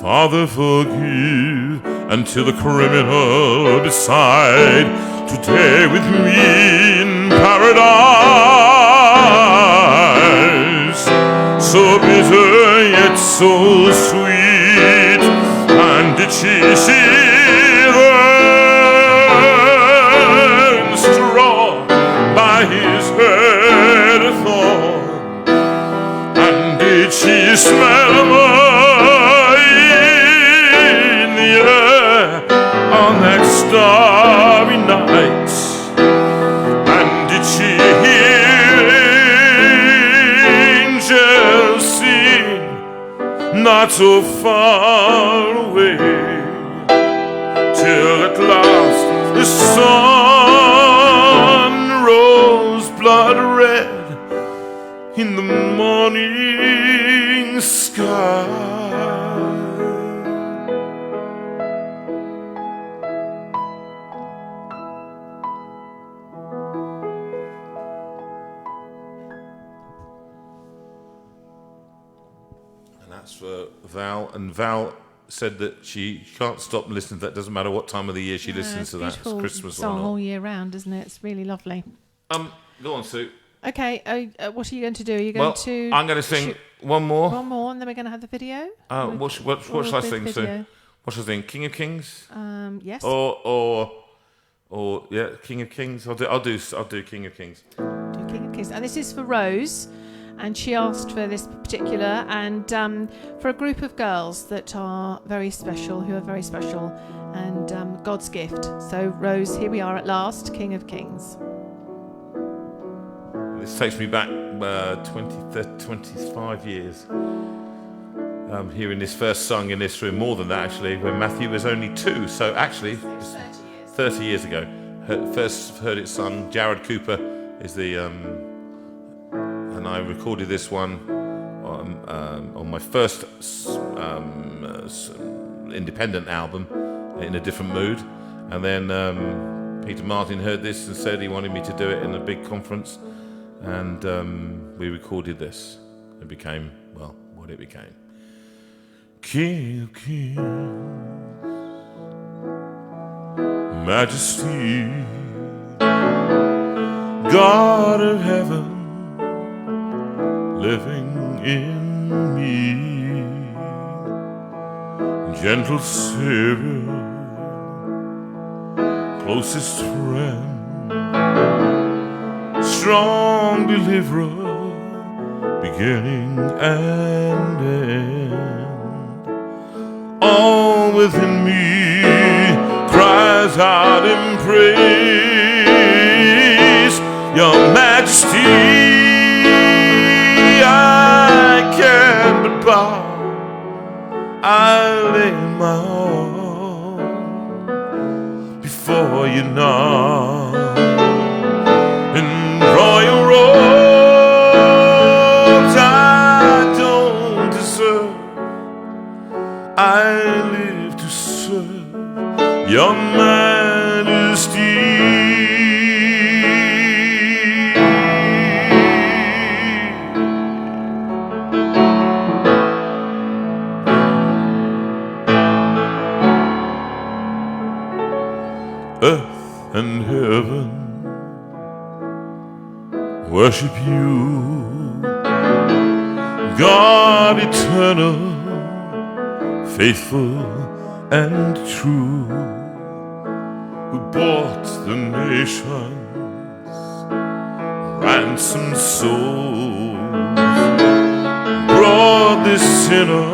Speaker 1: Father, forgive, until the criminal beside, today with me in paradise. So bitter yet so sweet, and did she see the straw by his head a thorn? starry night. And did she hear angels sing, not so far away, till at last the sun rose blood red in the morning sky. And that's for Val, and Val said that she can't stop listening to that. Doesn't matter what time of the year she listens to that. It's Christmas
Speaker 2: song
Speaker 1: or not.
Speaker 2: all year round, isn't it? It's really lovely.
Speaker 1: Go on, Sue.
Speaker 2: Okay, what are you going to do? Are you going to...
Speaker 1: I'm going to sing one more.
Speaker 2: One more, and then we're going to have the video?
Speaker 1: What should I sing, Sue? What should I sing? King of Kings?
Speaker 2: Yes.
Speaker 1: Or yeah, King of Kings. I'll do King of Kings.
Speaker 2: Do King of Kings. And this is for Rose, and she asked for this particular, and for a group of girls that are very special, who are very special, and God's gift. So Rose, here we are at last, King of Kings.
Speaker 1: This takes me back 25 years. Hearing this first sung in this room, more than that actually, when Matthew was only 2. So actually, 30 years ago, first heard it sung. Jared Cooper is the, and I recorded this one on my first independent album in a different mood, and then Peter Martin heard this and said he wanted me to do it in a big conference. And we recorded this. It became, well, what it became. King of Kings, Majesty, God of heaven, living in me, gentle Savior, closest friend, strong deliverer, beginning and end. All within me cries out in praise, Your Majesty. I can't but bow, I lay my all before you now. Royal robes I don't deserve, I live to serve Your Majesty. Earth and heaven worship you, God eternal, faithful and true, who bought the nations, ransomed souls, brought this sinner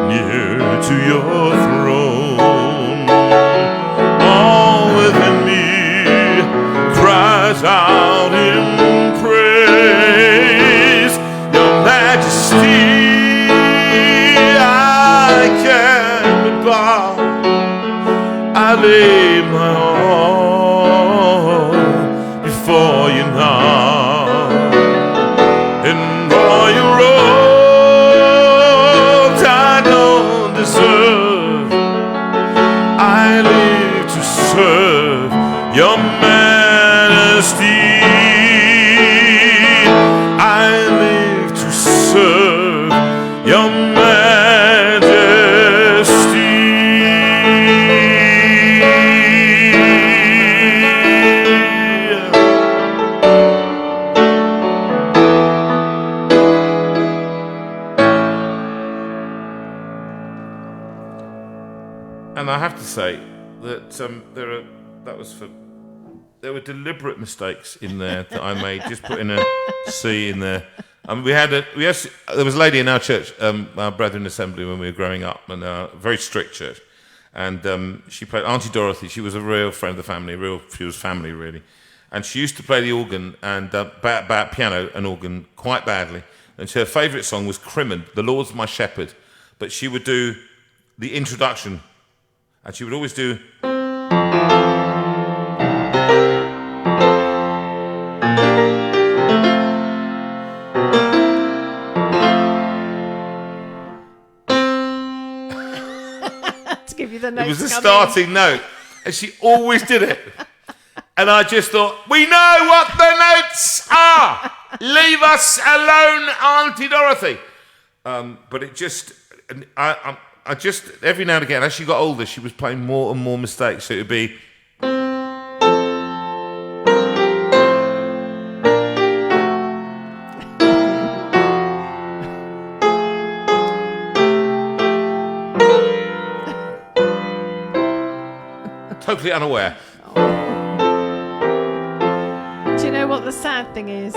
Speaker 1: near to your throne. All within me cries out in praise, Your Majesty. I can't but bow, I lay my all before you now. In royal robes I don't deserve, I live to serve Your Majesty. I live to serve Your Majesty. And I have to say that there were deliberate mistakes in there that I made, just putting a C in there. There was a lady in our church, our Brethren Assembly, when we were growing up, and a very strict church, And she played Auntie Dorothy. She was a real friend of the family. She was family, really. And she used to play the organ and piano and organ quite badly. And her favourite song was Crimond, The Lord's My Shepherd. But she would do the introduction, and she would always do...
Speaker 2: To give you the notes.
Speaker 1: It was the starting note, and she always did it. And I just thought, we know what the notes are. Leave us alone, Auntie Dorothy. But it just, I just, every now and again, as she got older, she was playing more and more mistakes. So it would be... Totally unaware.
Speaker 2: Do you know what the sad thing is?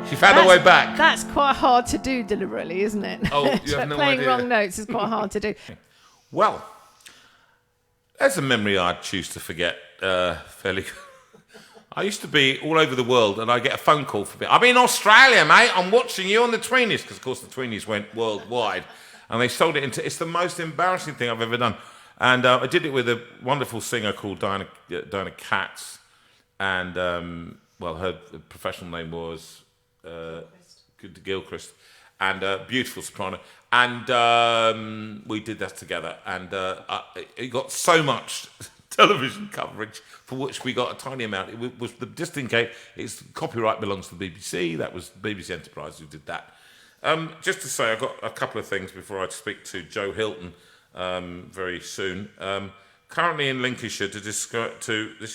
Speaker 1: She found her way back.
Speaker 2: That's quite hard to do deliberately, isn't it?
Speaker 1: Oh, you have no
Speaker 2: Playing
Speaker 1: idea.
Speaker 2: wrong notes is quite hard to do.
Speaker 1: Well, there's a memory I'd choose to forget fairly. I used to be all over the world, and I get a phone call from me. I'm in Australia, mate. I'm watching you on the Tweenies, because of course the Tweenies went worldwide, and they sold it into. It's the most embarrassing thing I've ever done, and I did it with a wonderful singer called Diana Katz, and well, her professional name was Gilchrist, and beautiful soprano, and we did that together, and it got so much television coverage, for which we got a tiny amount. It was just in case its copyright belongs to the BBC. That was BBC Enterprise who did that. Just to say, I've got a couple of things before I speak to Joe Hilton very soon. Currently in Lincolnshire this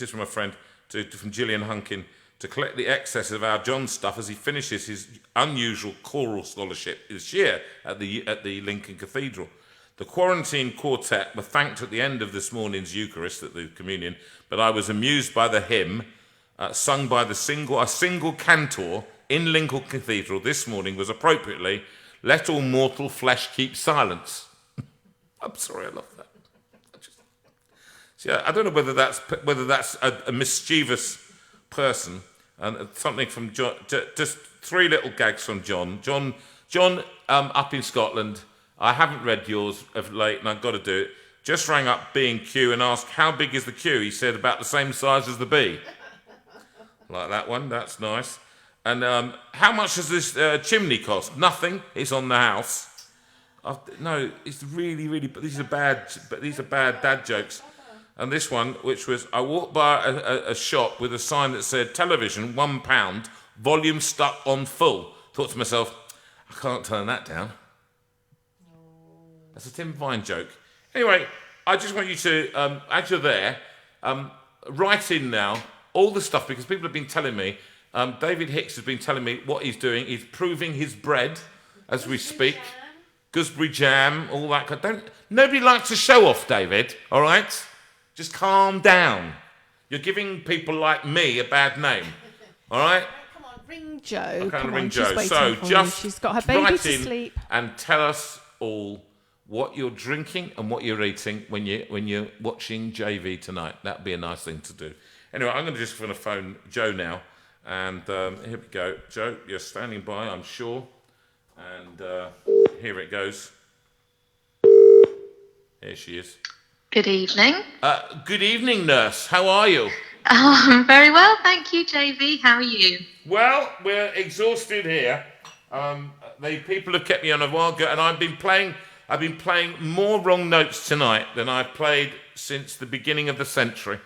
Speaker 1: is from a friend from Gillian Hunkin, to collect the excess of our John stuff as he finishes his unusual choral scholarship this year at the Lincoln Cathedral. The Quarantine Quartet were thanked at the end of this morning's Eucharist at the communion, but I was amused by the hymn sung by a single cantor in Lincoln Cathedral this morning was appropriately, "Let all mortal flesh keep silence." I'm sorry, I love that. I don't know whether that's a mischievous person, and something from John. Just three little gags from John. John, up in Scotland. I haven't read yours of late, and I've got to do it. Just rang up B&Q and asked, how big is the queue? He said, about the same size as the B. Like that one, that's nice. And how much does this chimney cost? Nothing, it's on the house. No, it's really, these are bad dad jokes. And this one, which was, I walked by a shop with a sign that said, television, £1, volume stuck on full. Thought to myself, I can't turn that down. That's a Tim Vine joke. Anyway, I just want you to, as you're there, write in now all the stuff, because people have been telling me, David Hicks has been telling me what he's doing. He's proving his bread as we speak. Gooseberry jam, all that. Nobody likes to show off, David, all right? Just calm down. You're giving people like me a bad name, all right?
Speaker 2: Come on, ring Jo.
Speaker 1: I'm going to ring
Speaker 2: she's
Speaker 1: Jo.
Speaker 2: waiting
Speaker 1: So
Speaker 2: for
Speaker 1: just
Speaker 2: you. She's got her baby
Speaker 1: write
Speaker 2: to
Speaker 1: in
Speaker 2: sleep.
Speaker 1: and tell us all what you're drinking and what you're eating when you're watching JV tonight. That'd be a nice thing to do. Anyway, I'm going to just phone Jo now, and here we go. Jo, you're standing by, I'm sure, and here it goes. Here she is.
Speaker 4: Good evening.
Speaker 1: Good evening, nurse. How are you?
Speaker 4: Very well, thank you, JV. How are you?
Speaker 1: Well, we're exhausted here. The people have kept me on a while ago, and I've been playing more wrong notes tonight than I've played since the beginning of the century.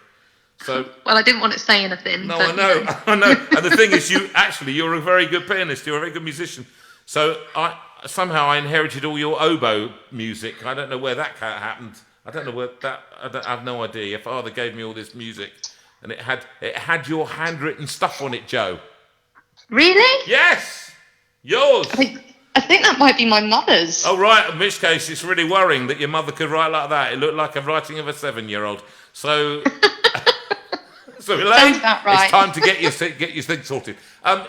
Speaker 1: So,
Speaker 4: well, I didn't want to say anything.
Speaker 1: No,
Speaker 4: but,
Speaker 1: I know. And the thing is, you're a very good pianist. You're a very good musician. So I inherited all your oboe music. I don't know where that happened. I have no idea. Your father gave me all this music, and it had your handwritten stuff on it, Jo.
Speaker 4: Really?
Speaker 1: Yes, yours.
Speaker 4: I think that might be my mother's.
Speaker 1: Oh, right, in which case it's really worrying that your mother could write like that. It looked like a writing of a 7-year-old. So So Elaine,
Speaker 4: Sounds about right.
Speaker 1: it's time to get your thing sorted.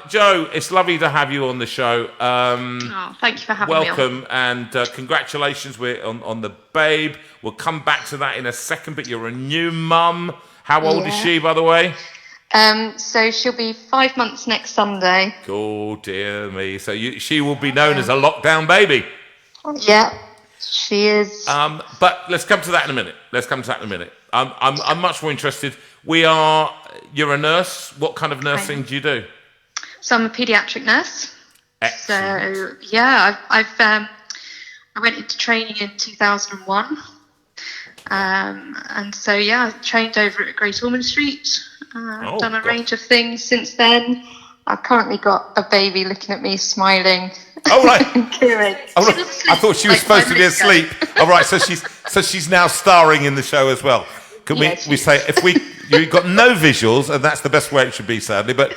Speaker 1: Joe, it's lovely to have you on the show.
Speaker 4: Thank you for having me on.
Speaker 1: Welcome and congratulations. We're on the babe. We'll come back to that in a second. But you're a new mum. How old is she, by the way?
Speaker 4: So she'll be 5 months next Sunday.
Speaker 1: Oh dear me! So she will be known as a lockdown baby.
Speaker 4: Yeah, she is.
Speaker 1: But let's come to that in a minute. I'm much more interested. You're a nurse. What kind of nursing do you do?
Speaker 4: So I'm a paediatric nurse.
Speaker 1: Excellent.
Speaker 4: So yeah, I went into training in 2001. And so yeah, I trained over at Great Ormond Street. I've done a range of things since then. I've currently got a baby looking at me, smiling.
Speaker 1: Oh right.
Speaker 4: Kieran.
Speaker 1: Oh, right. I thought she was supposed to be asleep. All right, so she's now starring in the show as well. Can we say if you've got no visuals, and that's the best way it should be, sadly. But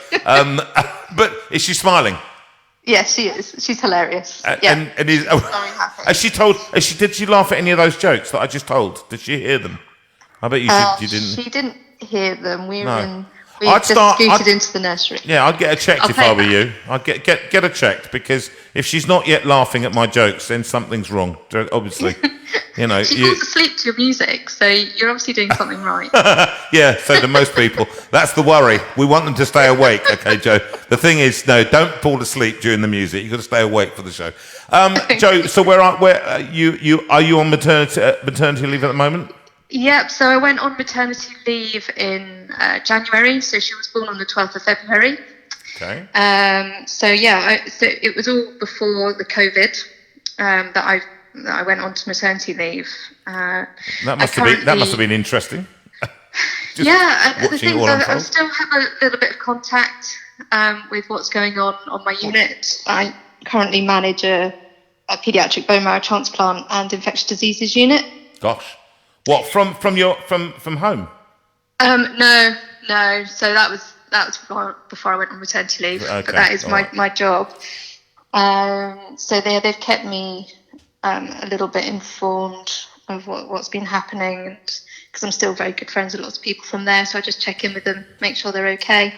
Speaker 1: is she smiling?
Speaker 4: Yeah, she is. She's hilarious.
Speaker 1: And is,
Speaker 4: very happy.
Speaker 1: Did she laugh at any of those jokes that I just told? Did she hear them? I bet you didn't.
Speaker 4: She didn't hear them. We
Speaker 1: I'd
Speaker 4: scooted into the nursery.
Speaker 1: Yeah, I'd get her checked if I were you. I'd get her checked, because if she's not yet laughing at my jokes, then something's wrong. Obviously,
Speaker 4: She falls asleep to your music, so you're obviously doing something right.
Speaker 1: Yeah, so do most people. That's the worry. We want them to stay awake. Okay, Joe. The thing is, no, don't fall asleep during the music. You've got to stay awake for the show. Joe, so where are you on maternity leave at the moment?
Speaker 4: Yep, so I went on maternity leave in January, so she was born on the 12th of February.
Speaker 1: Okay.
Speaker 4: So it was all before the COVID that I went on to maternity leave.
Speaker 1: That must have been interesting.
Speaker 4: The thing is, I still have a little bit of contact with what's going on my unit. I currently manage a paediatric bone marrow transplant and infectious diseases unit.
Speaker 1: Gosh. What, from home?
Speaker 4: No. So that was before I went on maternity leave. Okay, but that is my job. So they've kept me a little bit informed of what's been happening, because I'm still very good friends with lots of people from there. So I just check in with them, make sure they're okay.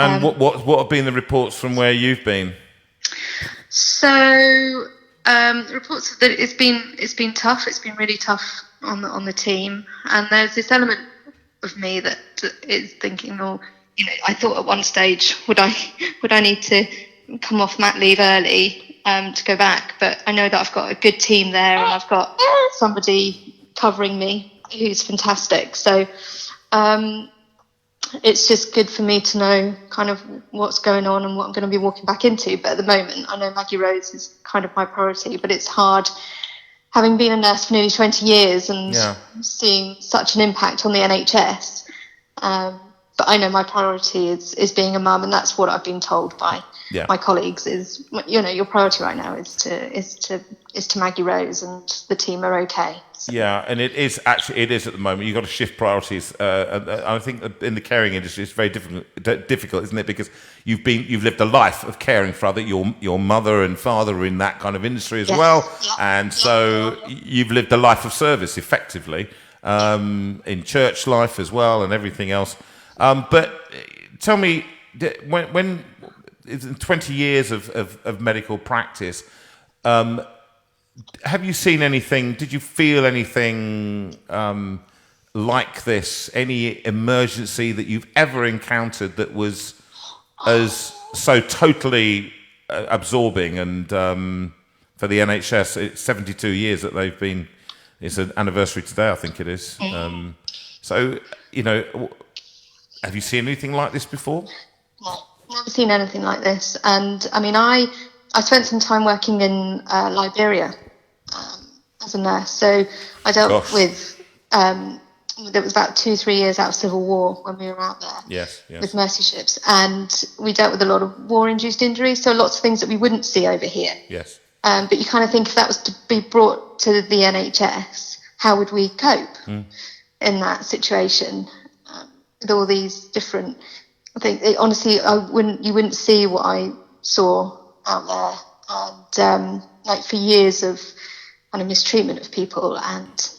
Speaker 1: And what have been the reports from where you've been?
Speaker 4: So the reports that it's been tough. It's been really tough on the team, and there's this element of me that is thinking, I thought at one stage would I need to come off mat leave early to go back, but I know that I've got a good team there, and I've got somebody covering me who's fantastic. So it's just good for me to know kind of what's going on and what I'm going to be walking back into. But at the moment, I know Maggie Rose is kind of my priority, but it's hard having been a nurse for nearly 20 years and seeing such an impact on the NHS. But I know my priority is being a mum, and that's what I've been told by my colleagues is, your priority right now is to Maggie Rose, and the team are okay. So.
Speaker 1: Yeah, and it is at the moment. You've got to shift priorities. I think in the caring industry, it's very difficult, isn't it? Because you've lived a life of caring for your mother and father are in that kind of industry as well, and so you've lived a life of service effectively in church life as well and everything else. But tell me, when 20 years of medical practice, have you seen anything? Did you feel anything like this? Any emergency that you've ever encountered that was as so totally absorbing? And for the NHS, it's 72 years that they've been. It's an anniversary today, I think it is. So have you seen anything like this before?
Speaker 4: No, never seen anything like this. And I mean, I spent some time working in Liberia as a nurse. So I dealt with, there was about 2-3 years out of civil war when we were out there.
Speaker 1: Yes.
Speaker 4: With mercy ships. And we dealt with a lot of war-induced injuries. So lots of things that we wouldn't see over here.
Speaker 1: Yes.
Speaker 4: But you kind of think if that was to be brought to the NHS, how would we cope in that situation? With all these different things, honestly, you wouldn't see what I saw out there, and like for years of kind of mistreatment of people, and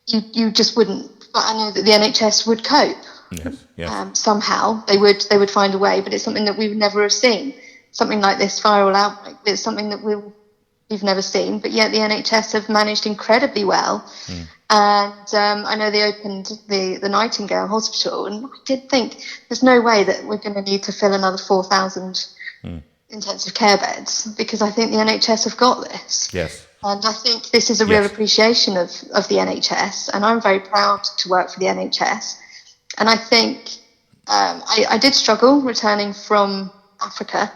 Speaker 4: you just wouldn't but I know that the NHS would cope.
Speaker 1: Yes, yes.
Speaker 4: Somehow they would find a way, but it's something that we would never have seen. Something like this viral outbreak, it's something that we've never seen, but yet the NHS have managed incredibly well. And I know they opened the Nightingale Hospital, and I did think there's no way that we're going to need to fill another 4,000 intensive care beds, because I think the NHS have got this.
Speaker 1: Yes.
Speaker 4: And I think this is a real appreciation of the NHS, and I'm very proud to work for the NHS. And I think I did struggle returning from Africa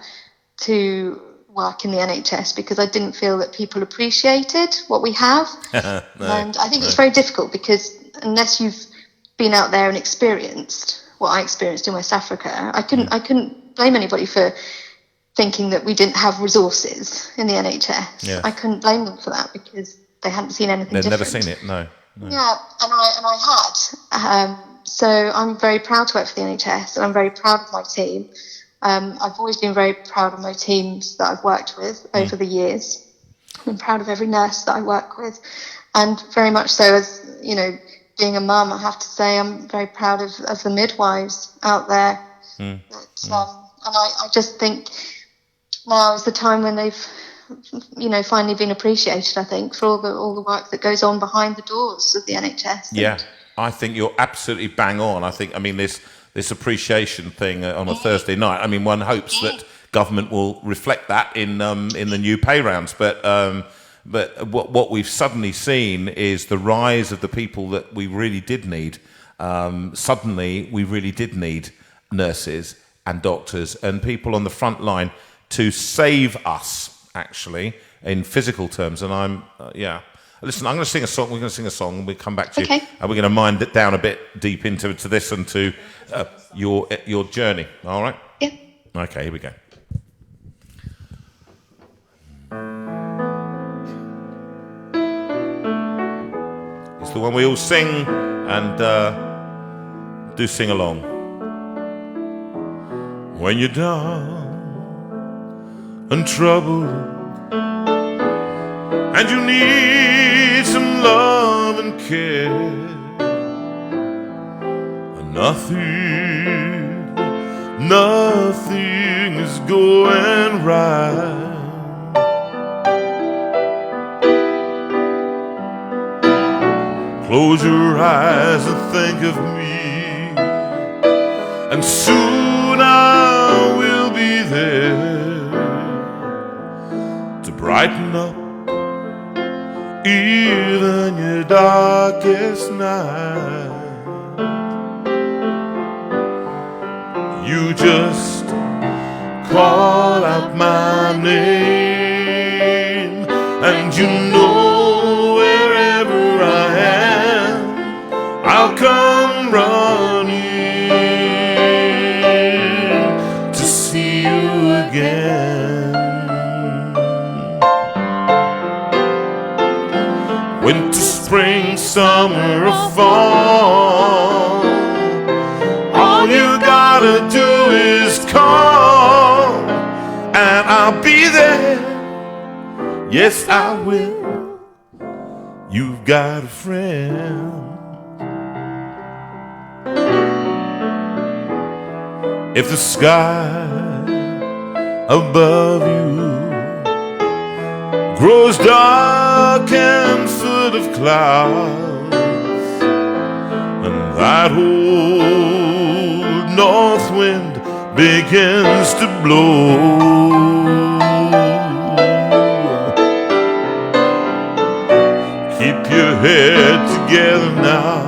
Speaker 4: to work in the NHS, because I didn't feel that people appreciated what we have. And I think it's very difficult, because unless you've been out there and experienced what I experienced in West Africa, I couldn't blame anybody for thinking that we didn't have resources in the NHS. Yeah. I couldn't blame them for that, because they hadn't seen anything different.
Speaker 1: They'd never seen it, no.
Speaker 4: Yeah, and I had. So I'm very proud to work for the NHS, and I'm very proud of my team. I've always been very proud of my teams that I've worked with over the years. I'm proud of every nurse that I work with, and very much so, as you know, being a mum, I have to say I'm very proud of the midwives out there. And I just think now is the time when they've, you know, finally been appreciated, I think, for all the work that goes on behind the doors of the NHS.
Speaker 1: Yeah, I think you're absolutely bang on. I mean, this appreciation thing on a Thursday night, I mean, one hopes that government will reflect that in the new pay rounds. But what we've suddenly seen is the rise of the people that we really did need. Suddenly, we really did need nurses and doctors and people on the front line to save us, actually, in physical terms. And listen, I'm going to sing a song. We're going to sing a song, and we'll come back to you. And we're going to mind it down a bit deep into this and to your journey. All right?
Speaker 4: Yeah.
Speaker 1: Okay, here we go. It's the one we all sing and do sing along. When you're down and troubled, and you need some love and care, and nothing is going right. Close your eyes and think of me, and soon I will be there to brighten up even your darkest night. You just call out my name, and you know wherever I am, I'll come running to see you again. Winter, spring, summer, or fall, all you gotta do is call, and I'll be there. Yes, I will. You've got a friend. If the sky above you grows dark and full of clouds, and that old north wind begins to blow, keep your head together now,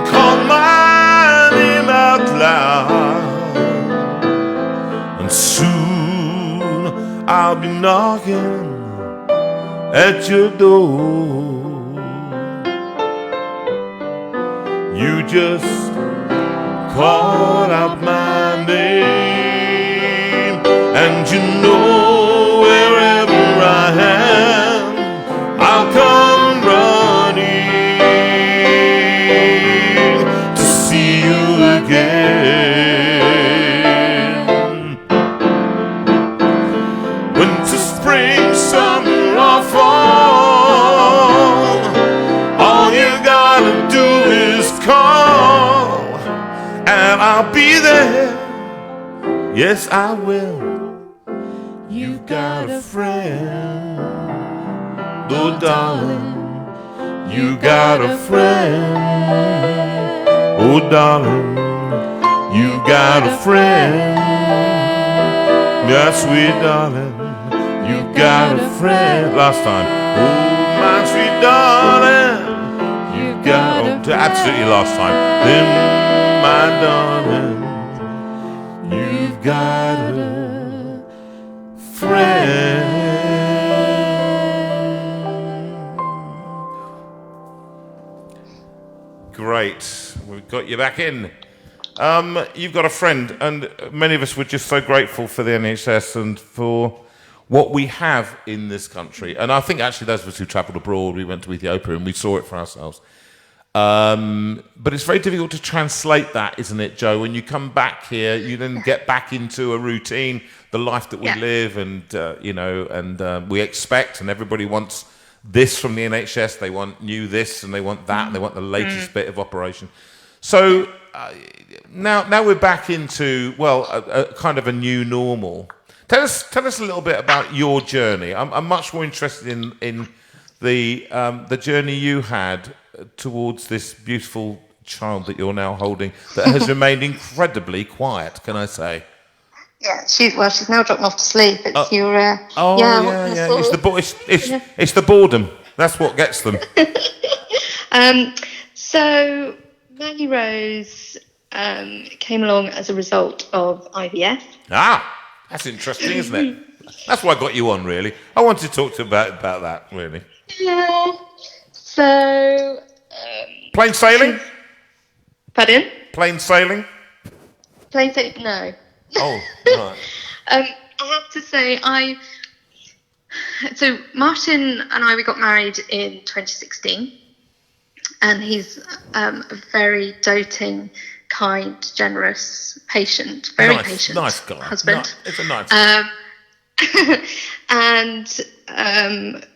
Speaker 1: call my name out loud, and soon I'll be knocking at your door. You just call out my name, and you know wherever I am, I'll come running to see you again. Winter, spring, summer, or fall, all you gotta Yes, I will. You got a friend. Oh, darling. You got a friend. Oh, darling. You got a friend. Yeah, sweet darling. You got a friend. Last time. Oh, my sweet darling. You got a friend. Absolutely last time. Then, my darling. You've got a friend. Great. We've got you back in. You've got a friend, and many of us were just so grateful for the NHS and for what we have in this country. And I think actually those of us who travelled abroad, we went to Ethiopia and we saw it for ourselves. But it's very difficult to translate that, isn't it, Joe? When you come back here, you then get back into a routine, the life that we live, and we expect, and everybody wants this from the NHS. They want new this, and they want that, and they want the latest bit of operation. So now we're back into a kind of a new normal. Tell us a little bit about your journey. I'm much more interested in the journey you had towards this beautiful child that you're now holding that has remained incredibly quiet, can I say?
Speaker 4: Yeah, she's now dropping off to sleep. It's
Speaker 1: It's the boredom. That's what gets them.
Speaker 4: So Maggie Rose came along as a result of IVF.
Speaker 1: That's interesting, isn't it? That's why I got you on, really. I wanted to talk to you about that, really.
Speaker 4: Yeah. So.
Speaker 1: Plain sailing?
Speaker 4: Pardon?
Speaker 1: Plain sailing?
Speaker 4: Plain sailing? No.
Speaker 1: Oh, right.
Speaker 4: I have to say, so Martin and I, we got married in 2016, and he's a very doting, kind, generous, patient, very patient
Speaker 1: nice guy.
Speaker 4: husband.
Speaker 1: It's a nice guy.
Speaker 4: And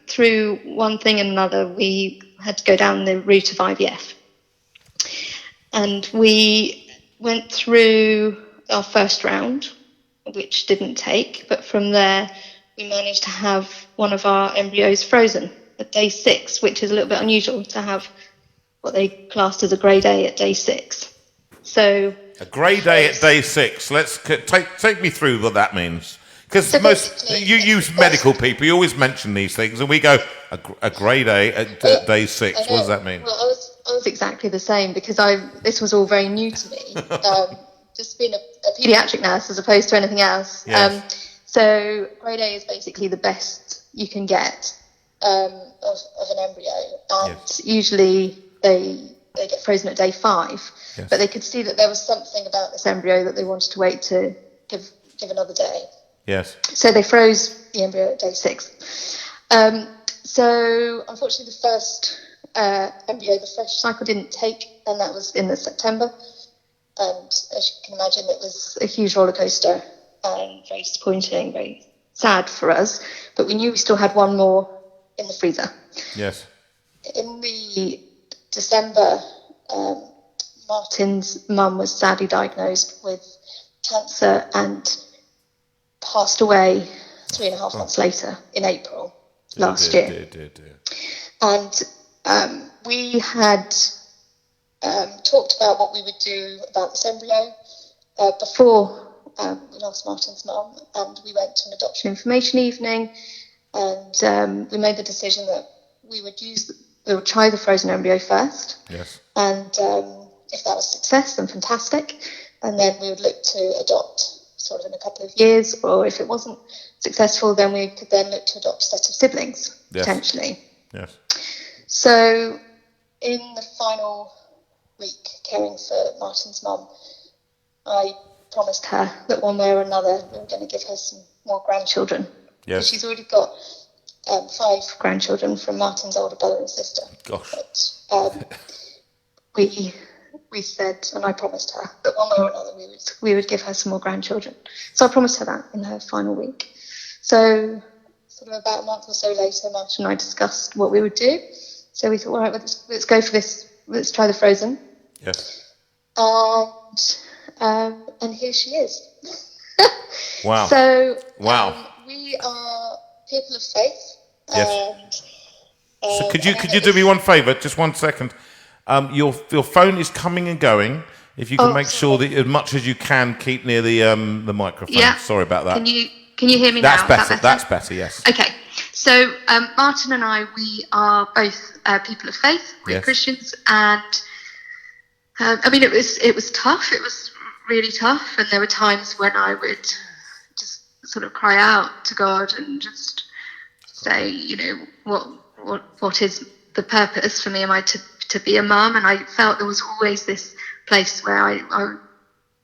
Speaker 4: through one thing and another, we had to go down the route of IVF. And we went through our first round, which didn't take, but from there we managed to have one of our embryos frozen at day 6, which is a little bit unusual to have what they classed as a grade A at day 6. So
Speaker 1: a grade A at day 6. Let's take me through what that means. Because
Speaker 4: so
Speaker 1: you use medical people, you always mention these things, and we go a grade A at day 6. What does that mean?
Speaker 4: Well, I was exactly the same, because this was all very new to me. Just being a paediatric nurse as opposed to anything else.
Speaker 1: Yes.
Speaker 4: So grade A is basically the best you can get of an embryo, and usually they get frozen at day 5. Yes. But they could see that there was something about this embryo that they wanted to wait to give another day.
Speaker 1: Yes.
Speaker 4: So they froze the embryo at day 6. So unfortunately, the first embryo, the fresh cycle, didn't take, and that was in the September. And as you can imagine, it was a huge roller coaster and very disappointing, very sad for us. But we knew we still had one more in the freezer.
Speaker 1: Yes.
Speaker 4: In the December, Martin's mum was sadly diagnosed with cancer and passed away 3.5 months later in April last year. And we had talked about what we would do about this embryo before we lost Martin's mum, and we went to an adoption information evening, and we made the decision that we would try the frozen embryo first.
Speaker 1: Yes.
Speaker 4: And if that was a success, then fantastic, and then we would look to adopt sort of in a couple of years, or if it wasn't successful, then we could then look to adopt a set of siblings, potentially.
Speaker 1: Yes.
Speaker 4: So in the final week caring for Martin's mum, I promised her that one way or another we were going to give her some more grandchildren.
Speaker 1: Yes.
Speaker 4: So she's already got 5 grandchildren from Martin's older brother and sister.
Speaker 1: Gosh.
Speaker 4: But we said, and I promised her that one way or another we would give her some more grandchildren. So I promised her that in her final week. So sort of about a month or so later, Martin and I discussed what we would do. So we thought, all right, let's go for this. Let's try the frozen.
Speaker 1: Yes.
Speaker 4: And here she is.
Speaker 1: Wow.
Speaker 4: So
Speaker 1: Wow.
Speaker 4: we are people of faith.
Speaker 1: Yes.
Speaker 4: And,
Speaker 1: So could you do me one favour? Just 1 second. Your phone is coming and going. If you can make sure that as much as you can keep near the microphone.
Speaker 4: Yeah.
Speaker 1: Sorry about that.
Speaker 4: Can you hear me
Speaker 1: That's
Speaker 4: now?
Speaker 1: better.
Speaker 4: Is that better?
Speaker 1: That's better. Yes.
Speaker 4: Okay. So Martin and I, we are both people of faith. We're
Speaker 1: Yes.
Speaker 4: Christians, and I mean, it was tough. It was really tough, and there were times when I would just sort of cry out to God and just say, you know, what is the purpose for me? Am I to be a mum? And I felt there was always this place where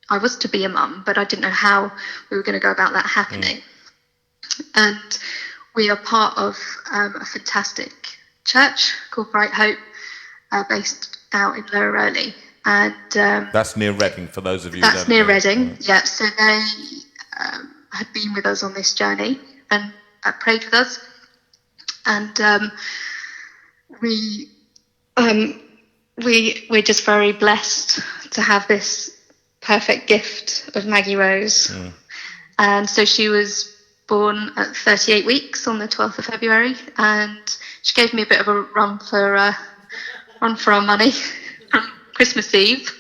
Speaker 4: I was to be a mum, but I didn't know how we were going to go about that happening. And we are part of a fantastic church called Bright Hope, based out in Lower Early. And
Speaker 1: that's near Reading, for those of you.
Speaker 4: That's near Reading, yeah. So they had been with us on this journey and prayed with us, and we're just very blessed to have this perfect gift of Maggie Rose. And so she was born at 38 weeks on the 12th of February, and she gave me a bit of a run for our money from Christmas Eve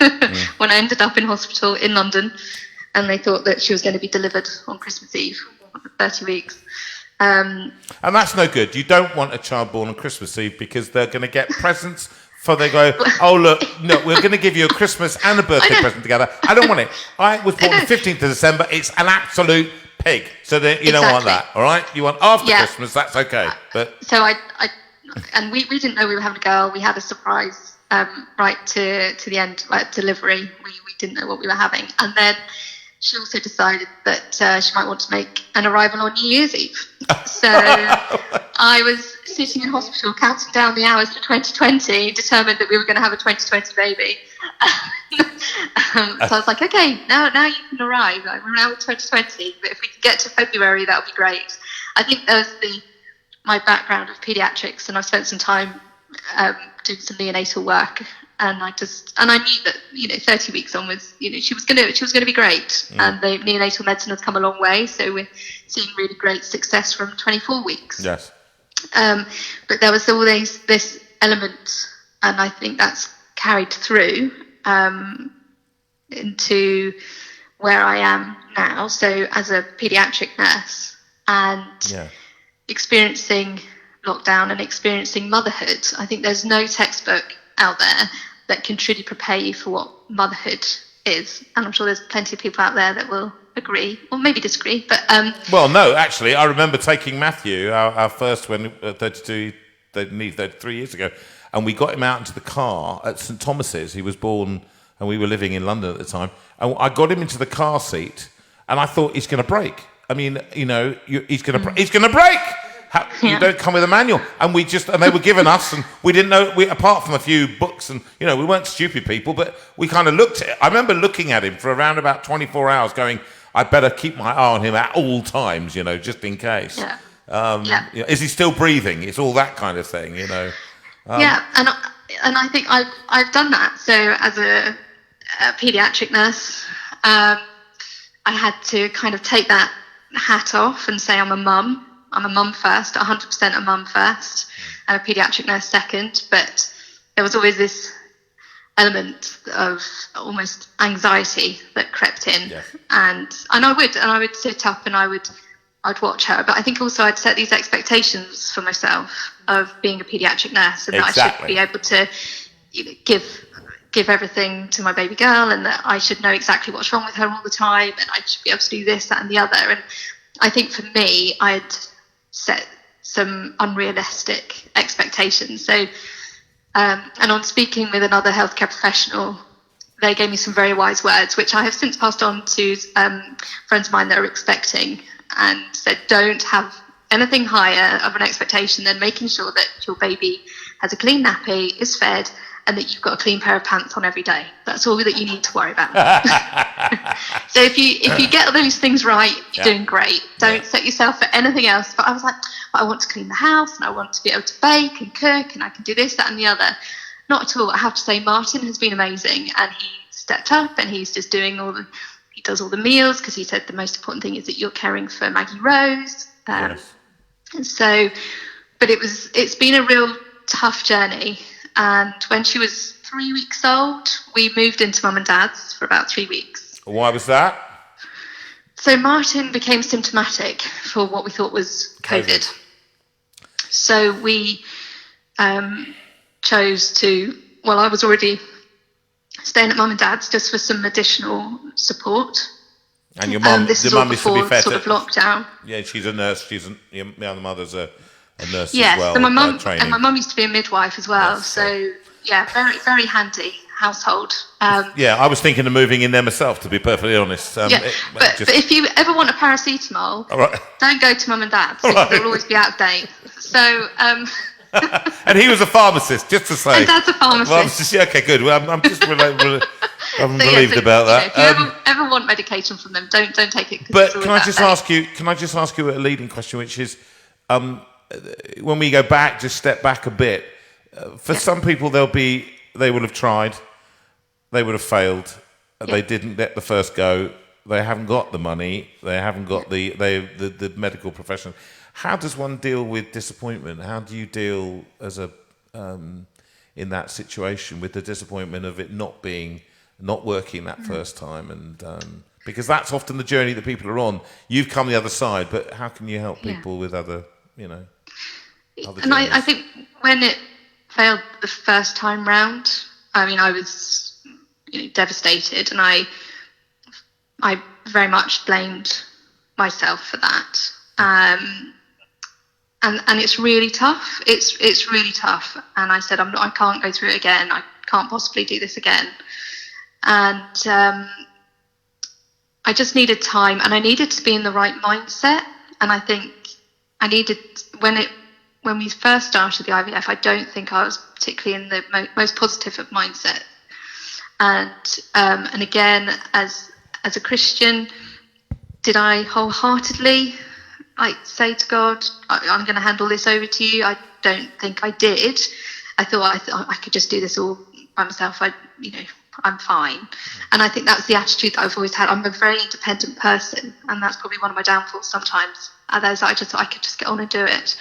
Speaker 4: when I ended up in hospital in London, and they thought that she was going to be delivered on Christmas Eve, 30 weeks.
Speaker 1: And that's no good. You don't want a child born on Christmas Eve, because they're going to get presents. For they go, oh look, no, we're going to give you a Christmas and a birthday present together. I don't want it. I was born on the 15th of December. It's an absolute pig. So you don't want that, all right? You want after Christmas, that's okay. But
Speaker 4: so and we didn't know we were having a girl. We had a surprise right to the end, like delivery. We didn't know what we were having, and then she also decided that she might want to make an arrival on New Year's Eve. So I was sitting in hospital counting down the hours to 2020, determined that we were going to have a 2020 baby. So I was like, okay, now you can arrive. Like, we're now in 2020, but if we can get to February, that would be great. I think that was my background of paediatrics, and I've spent some time doing some neonatal work. And I knew that 30 weeks onwards, she was gonna be great, and the neonatal medicine has come a long way. So we're seeing really great success from 24 weeks.
Speaker 1: Yes.
Speaker 4: But there was always this element, and I think that's carried through into where I am now. So as a paediatric nurse and experiencing lockdown and experiencing motherhood, I think there's no textbook out there that can truly prepare you for what motherhood is, and I'm sure there's plenty of people out there that will agree or maybe disagree, but
Speaker 1: well, no, actually I remember taking Matthew, our first when 33 years ago, and we got him out into the car at St Thomas's. He was born, and we were living in London at the time, and I got him into the car seat, and I thought, he's going to break. I mean, he's going to break. You don't come with a manual, and they were giving us, and we didn't know. Apart from a few books, and we weren't stupid people, but we kind of looked at it. I remember looking at him for around about 24 hours, going, "I better keep my eye on him at all times, just in case." Is he still breathing? It's all that kind of thing, and
Speaker 4: I think I've done that. So as a paediatric nurse, I had to kind of take that hat off and say I'm a mum. I'm a mum first, 100% a mum first, and a paediatric nurse second. But there was always this element of almost anxiety that crept in, and I would sit up and I'd watch her. But I think also I'd set these expectations for myself of being a paediatric nurse, and that I should be able to give everything to my baby girl, and that I should know exactly what's wrong with her all the time, and I should be able to do this, that, and the other. And I think for me, I'd set some unrealistic expectations. So, and on speaking with another healthcare professional, they gave me some very wise words, which I have since passed on to friends of mine that are expecting, and said, don't have anything higher of an expectation than making sure that your baby has a clean nappy, is fed, and that you've got a clean pair of pants on every day. That's all that you need to worry about. So if you get those things right, you're doing great. Don't set yourself for anything else. But I was like, I want to clean the house, and I want to be able to bake and cook, and I can do this, that, and the other. Not at all. I have to say, Martin has been amazing, and he stepped up, and he's just doing he does all the meals, because he said the most important thing is that you're caring for Maggie Rose.
Speaker 1: Yes.
Speaker 4: And so, but it's been a real tough journey. And when she was 3 weeks old, we moved into mum and dad's for about 3 weeks.
Speaker 1: Why was that?
Speaker 4: So Martin became symptomatic for what we thought was COVID. So we chose to, well, I was already staying at mum and dad's just for some additional support.
Speaker 1: And your mum,
Speaker 4: this
Speaker 1: the
Speaker 4: is all
Speaker 1: mum is to be
Speaker 4: before
Speaker 1: fair,
Speaker 4: sort of lockdown.
Speaker 1: Yeah, she's a nurse. The other mother's a nurse
Speaker 4: Yes,
Speaker 1: as well.
Speaker 4: so my mum
Speaker 1: training.
Speaker 4: and my mum used to be a midwife as well.
Speaker 1: Yes,
Speaker 4: so yeah, very, very handy household.
Speaker 1: Yeah, I was thinking of moving in there myself, to be perfectly honest.
Speaker 4: But if you ever want a paracetamol, don't go to mum and dad's, because they'll always be out of date. So,
Speaker 1: and he was a pharmacist, just to say.
Speaker 4: And dad's a pharmacist.
Speaker 1: Well, okay, good. Well, I'm just I'm relieved about that.
Speaker 4: If you ever want medication from them, don't take it.
Speaker 1: But can I just ask you a leading question, which is, when we go back, just step back a bit. For some people, they would have tried, they would have failed, they didn't get the first go, they haven't got the money, they haven't got the medical profession. How does one deal with disappointment? How do you deal as in that situation with the disappointment of it not working that first time? And because that's often the journey that people are on. You've come the other side, but how can you help people with other journeys?
Speaker 4: And I think when it failed the first time round, I mean, I was devastated, and I very much blamed myself for that. And it's really tough. It's really tough. And I said, I can't go through it again. I can't possibly do this again. And I just needed time, and I needed to be in the right mindset. And I think I needed, when we first started the IVF, I don't think I was particularly in the most positive of mindset. And again, as a Christian, did I wholeheartedly say to God, I'm going to handle this over to you? I don't think I did. I thought I could just do this all by myself. I'm fine. And I think that's the attitude that I've always had. I'm a very independent person, and that's probably one of my downfalls sometimes. Others, I just thought I could just get on and do it.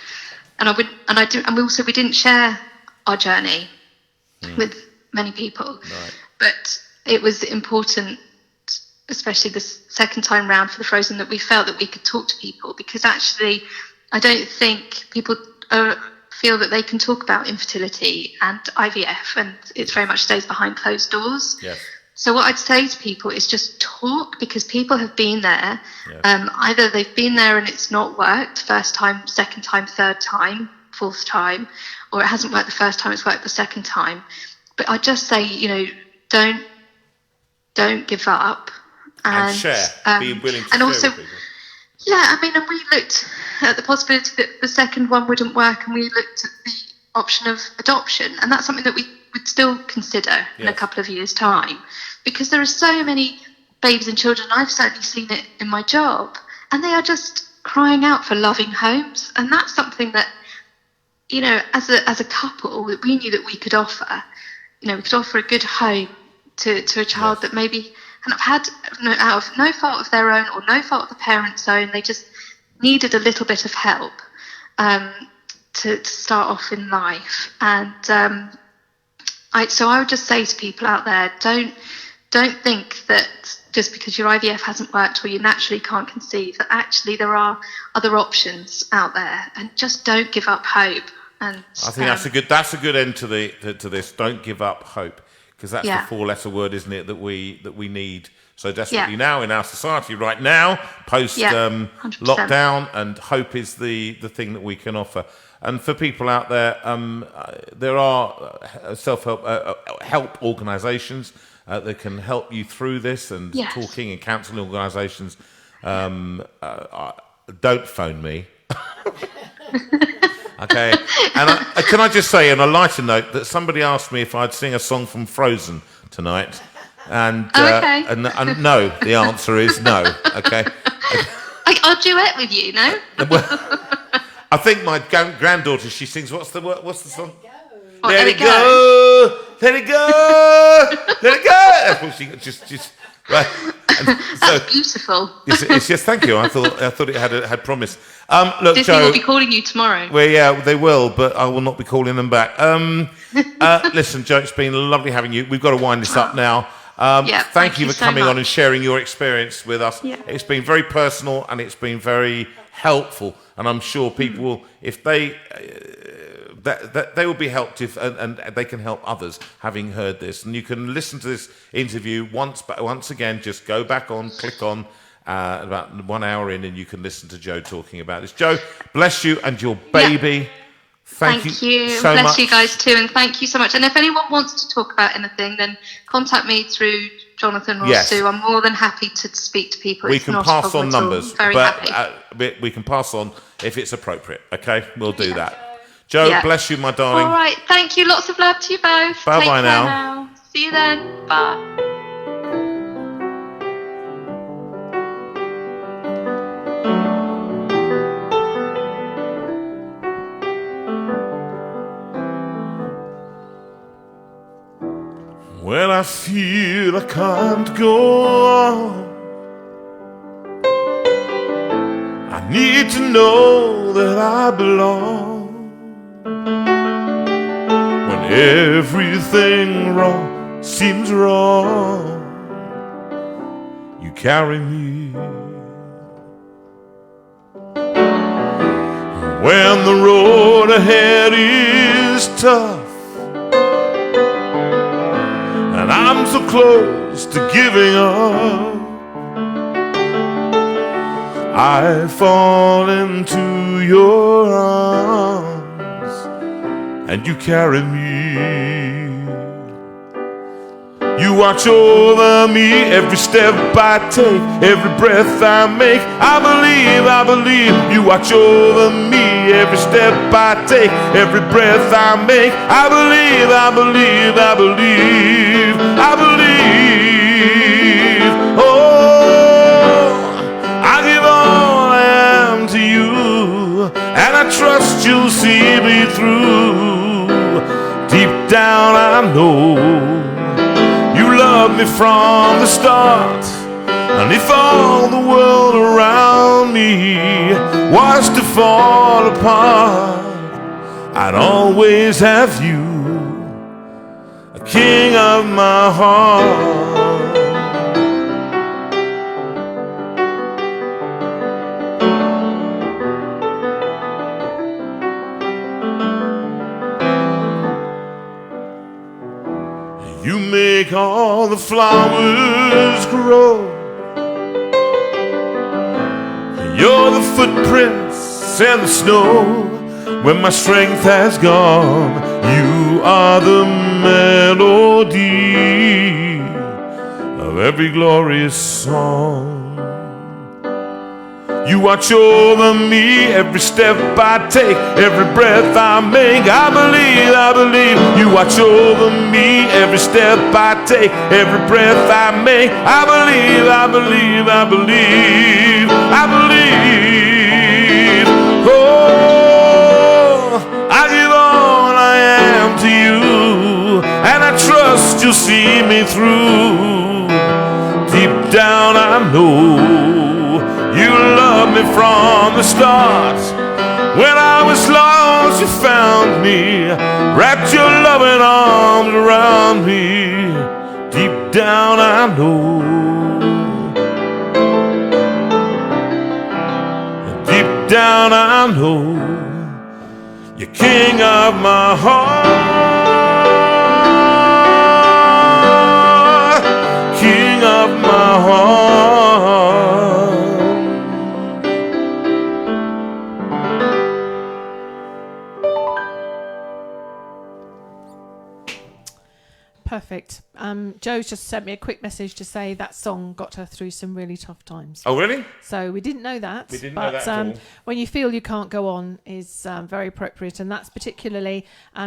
Speaker 4: And we didn't share our journey with many people. Right. But it was important, especially the second time round for the Frozen, that we felt that we could talk to people, because actually I don't think people feel that they can talk about infertility and IVF, and it very much stays behind closed doors.
Speaker 1: Yes.
Speaker 4: So what I'd say to people is just talk, because people have been there. Yes. Either they've been there and it's not worked first time, second time, third time, fourth time, or it hasn't worked the first time, it's worked the second time. But I'd just say, don't give up.
Speaker 1: And share. Be willing to
Speaker 4: and
Speaker 1: share
Speaker 4: also,
Speaker 1: with people.
Speaker 4: Yeah, I mean, and we looked at the possibility that the second one wouldn't work, and we looked at the option of adoption, and that's something that we would still consider in a couple of years' time, because there are so many babies and children. I've certainly seen it in my job, and they are just crying out for loving homes, and that's something that, as a couple, we knew that we could offer. We could offer a good home to a child that maybe have had, out of no fault of their own or no fault of the parents' own, they just needed a little bit of help to start off in life. And so I would just say to people out there, don't think that just because your IVF hasn't worked or you naturally can't conceive, that actually there are other options out there, and just don't give up hope. And
Speaker 1: I think that's a good end to this. Don't give up hope. Because that's the four-letter word, isn't it, that we need so desperately now in our society right now, post lockdown, and hope is the thing that we can offer. And for people out there, there are self-help help organisations that can help you through this, and talking and counselling organisations. Don't phone me. Okay, and can I just say on a lighter note that somebody asked me if I'd sing a song from Frozen tonight, and and no, the answer is no. Okay,
Speaker 4: I'll duet with you. No,
Speaker 1: I think my granddaughter, she sings. What's the song?
Speaker 4: Let it go.
Speaker 1: Let it go. Let it go. That's what she just. Right.
Speaker 4: That's beautiful.
Speaker 1: It's just thank you. I thought it had promise. Look,
Speaker 4: Disney
Speaker 1: Joe,
Speaker 4: will be calling you tomorrow.
Speaker 1: well, yeah, they will, but I will not be calling them back. Listen, Joe, it's been lovely having you. We've got to wind this up now. Thank you for
Speaker 4: so
Speaker 1: coming on
Speaker 4: much.
Speaker 1: and sharing your experience with us.
Speaker 4: Yeah.
Speaker 1: It's been very personal and it's been very helpful. And I'm sure people will, if they that they will be helped if and they can help others having heard this. And you can listen to this interview once again. Just go back on, click on. About 1 hour in, and you can listen to Joe talking about this. Joe, bless you and your baby.
Speaker 4: Yeah.
Speaker 1: Thank you so
Speaker 4: bless
Speaker 1: much.
Speaker 4: you guys too, and thank you so much. And if anyone wants to talk about anything, then contact me through Jonathan or Sue. I'm more than happy to speak to people.
Speaker 1: We
Speaker 4: It's
Speaker 1: can
Speaker 4: not
Speaker 1: pass
Speaker 4: a problem
Speaker 1: on
Speaker 4: at all.
Speaker 1: numbers,
Speaker 4: Very
Speaker 1: but
Speaker 4: happy.
Speaker 1: we can pass on if it's appropriate. Okay, we'll do that. Joe, bless you, my darling.
Speaker 4: All right, thank you. Lots of love to you both.
Speaker 1: Bye
Speaker 4: Take
Speaker 1: bye
Speaker 4: care
Speaker 1: now.
Speaker 4: See you then. Bye.
Speaker 1: When I feel I can't go on, I need to know that I belong. When everything wrong seems wrong, you carry me. When the road ahead is tough and I'm so close to giving up, I fall into your arms and you carry me. You watch over me every step I take, every breath I make. I believe you watch over me every step I take, every breath I make. I believe Oh, I give all I am to you, and I trust you'll see me through. Deep down I know you love me from the start, and if all the world around me was to fall apart, I'd always have you, a king of my heart. You make all the flowers grow. You're the footprints in the snow. When my strength has gone, you are the melody of every glorious song. You watch over me every step I take, every breath I make. I believe you watch over me every step I take, every breath I make. I believe Oh, I give all I am to you, and I trust you'll see me through. Deep down I know you love me from the start. When I was lost, you found me, wrapped your loving arms around me. Deep down I know, deep down I know, you're king of my heart, king of my heart.
Speaker 2: Perfect. Joe's just sent me a quick message to say that song got her through some really tough times.
Speaker 1: Oh, really?
Speaker 2: So we didn't know that.
Speaker 1: We didn't know that at all.
Speaker 2: When you feel you can't go on is very appropriate, and that's particularly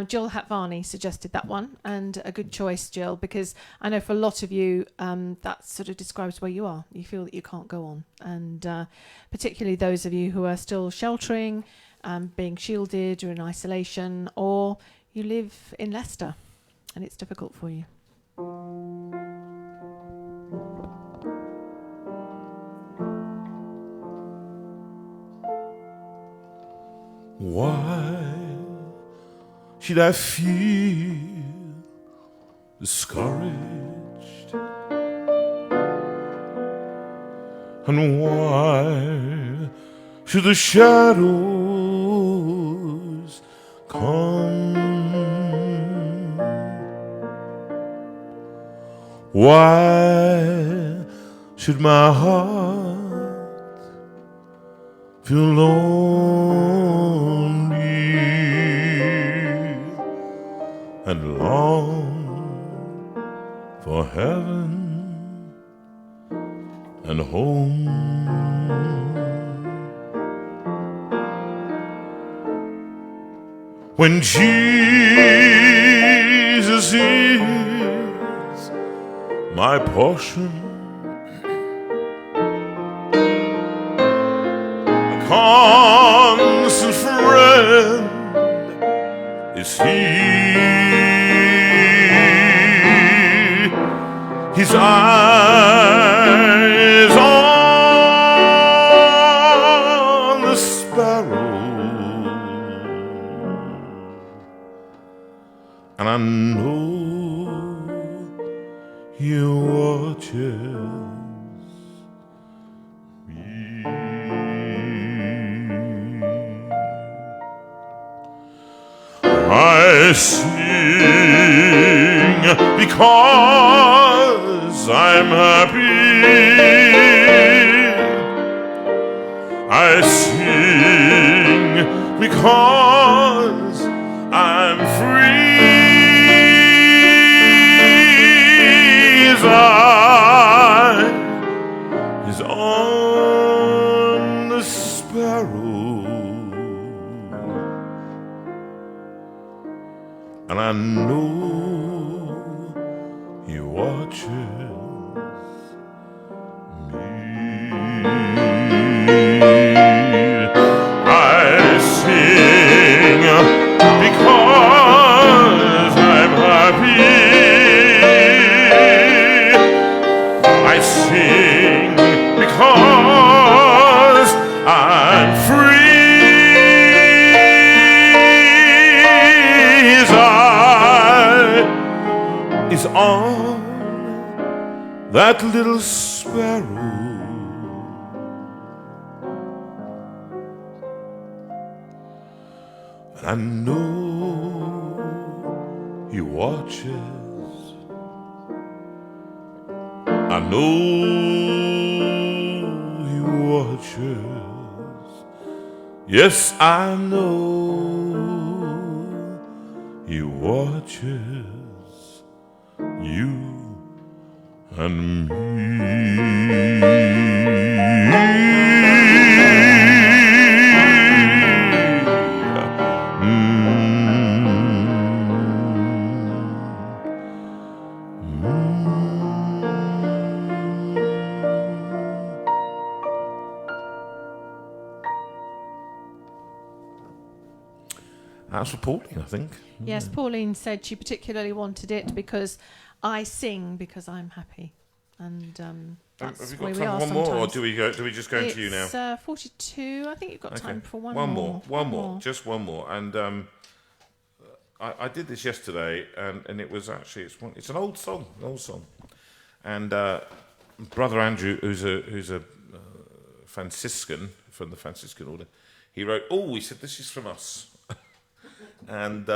Speaker 2: Jill Hatvani suggested that one, and a good choice, Jill, because I know for a lot of you that sort of describes where you are. You feel that you can't go on, and particularly those of you who are still sheltering, being shielded or in isolation, or you live in Leicester and it's difficult for you.
Speaker 1: Why should I feel discouraged? And why should the shadows come? Why should my heart feel lonely and long for heaven and home? When Jesus is my portion, a constant friend is He. His eyes on the sparrow, and I know He watches me. I sing because I'm happy. I sing because I'm free. His eye is on the sparrow, and I know He watches me. I sing because I'm happy. I sing because I'm free. His eye is on that little sparrow, and I know He watches. I know He watches. Yes, I know He watches you and That's for Pauline, I think.
Speaker 2: Yes, Pauline said she particularly wanted it because I sing because I'm happy, and that's
Speaker 1: have you
Speaker 2: where
Speaker 1: got
Speaker 2: we
Speaker 1: time
Speaker 2: are
Speaker 1: for one more, or
Speaker 2: sometimes.
Speaker 1: do we just go into you now?
Speaker 2: It's 42. I think you've got time for one
Speaker 1: more, just one more. And I did this yesterday, and it was actually it's an old song, And Brother Andrew, who's a Franciscan from the Franciscan order, he wrote, he said, this is from us. And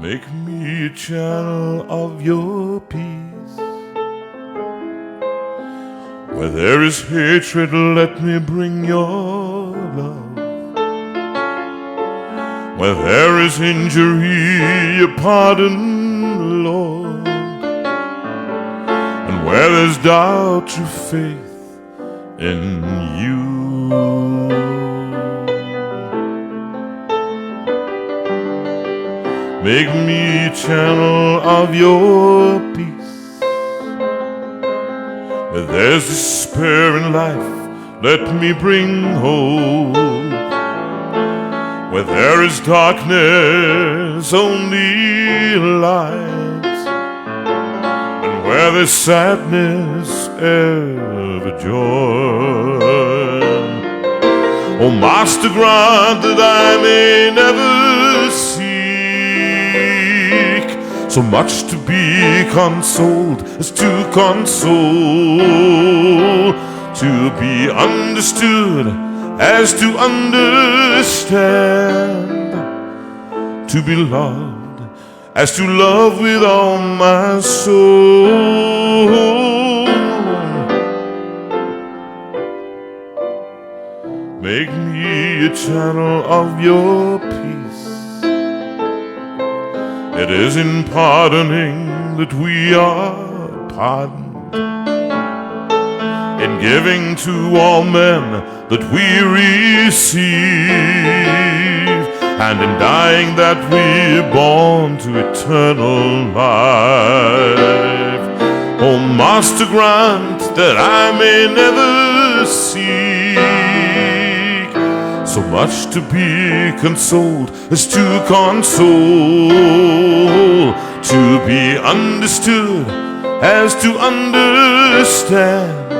Speaker 1: make me a channel of your peace. Where there is hatred, let me bring your love. Where there is injury, your pardon, Lord. And where there's doubt, your faith in you. Make me a channel of your peace. Where there's despair in life, let me bring hope. Where there is darkness, only light. And where there's sadness, ever joy. Oh, Master, grant that I may never seek so much to be consoled as to console, to be understood as to understand, to be loved as to love with all my soul. Make me a channel of your peace. It is in pardoning that we are pardoned, in giving to all men that we receive, and in dying that we're born to eternal life. Oh, Master, grant that I may never seek so much to be consoled as to console, to be understood as to understand,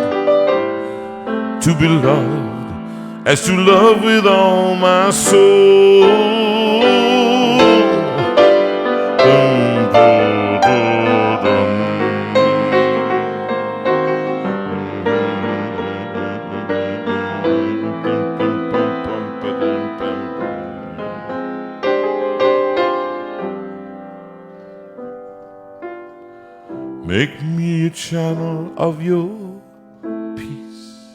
Speaker 1: to be loved as to love with all my soul. Make me a channel of your peace.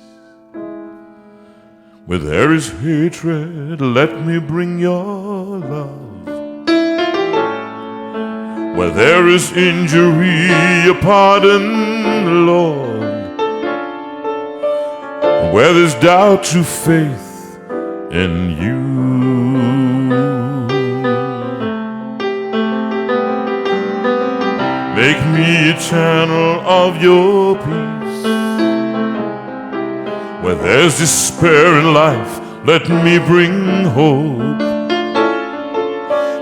Speaker 1: Where there is hatred, let me bring your love. Where there is injury, a pardon, Lord. Where there's doubt, true faith in you. Make me a channel of your peace. Where there's despair in life, let me bring hope.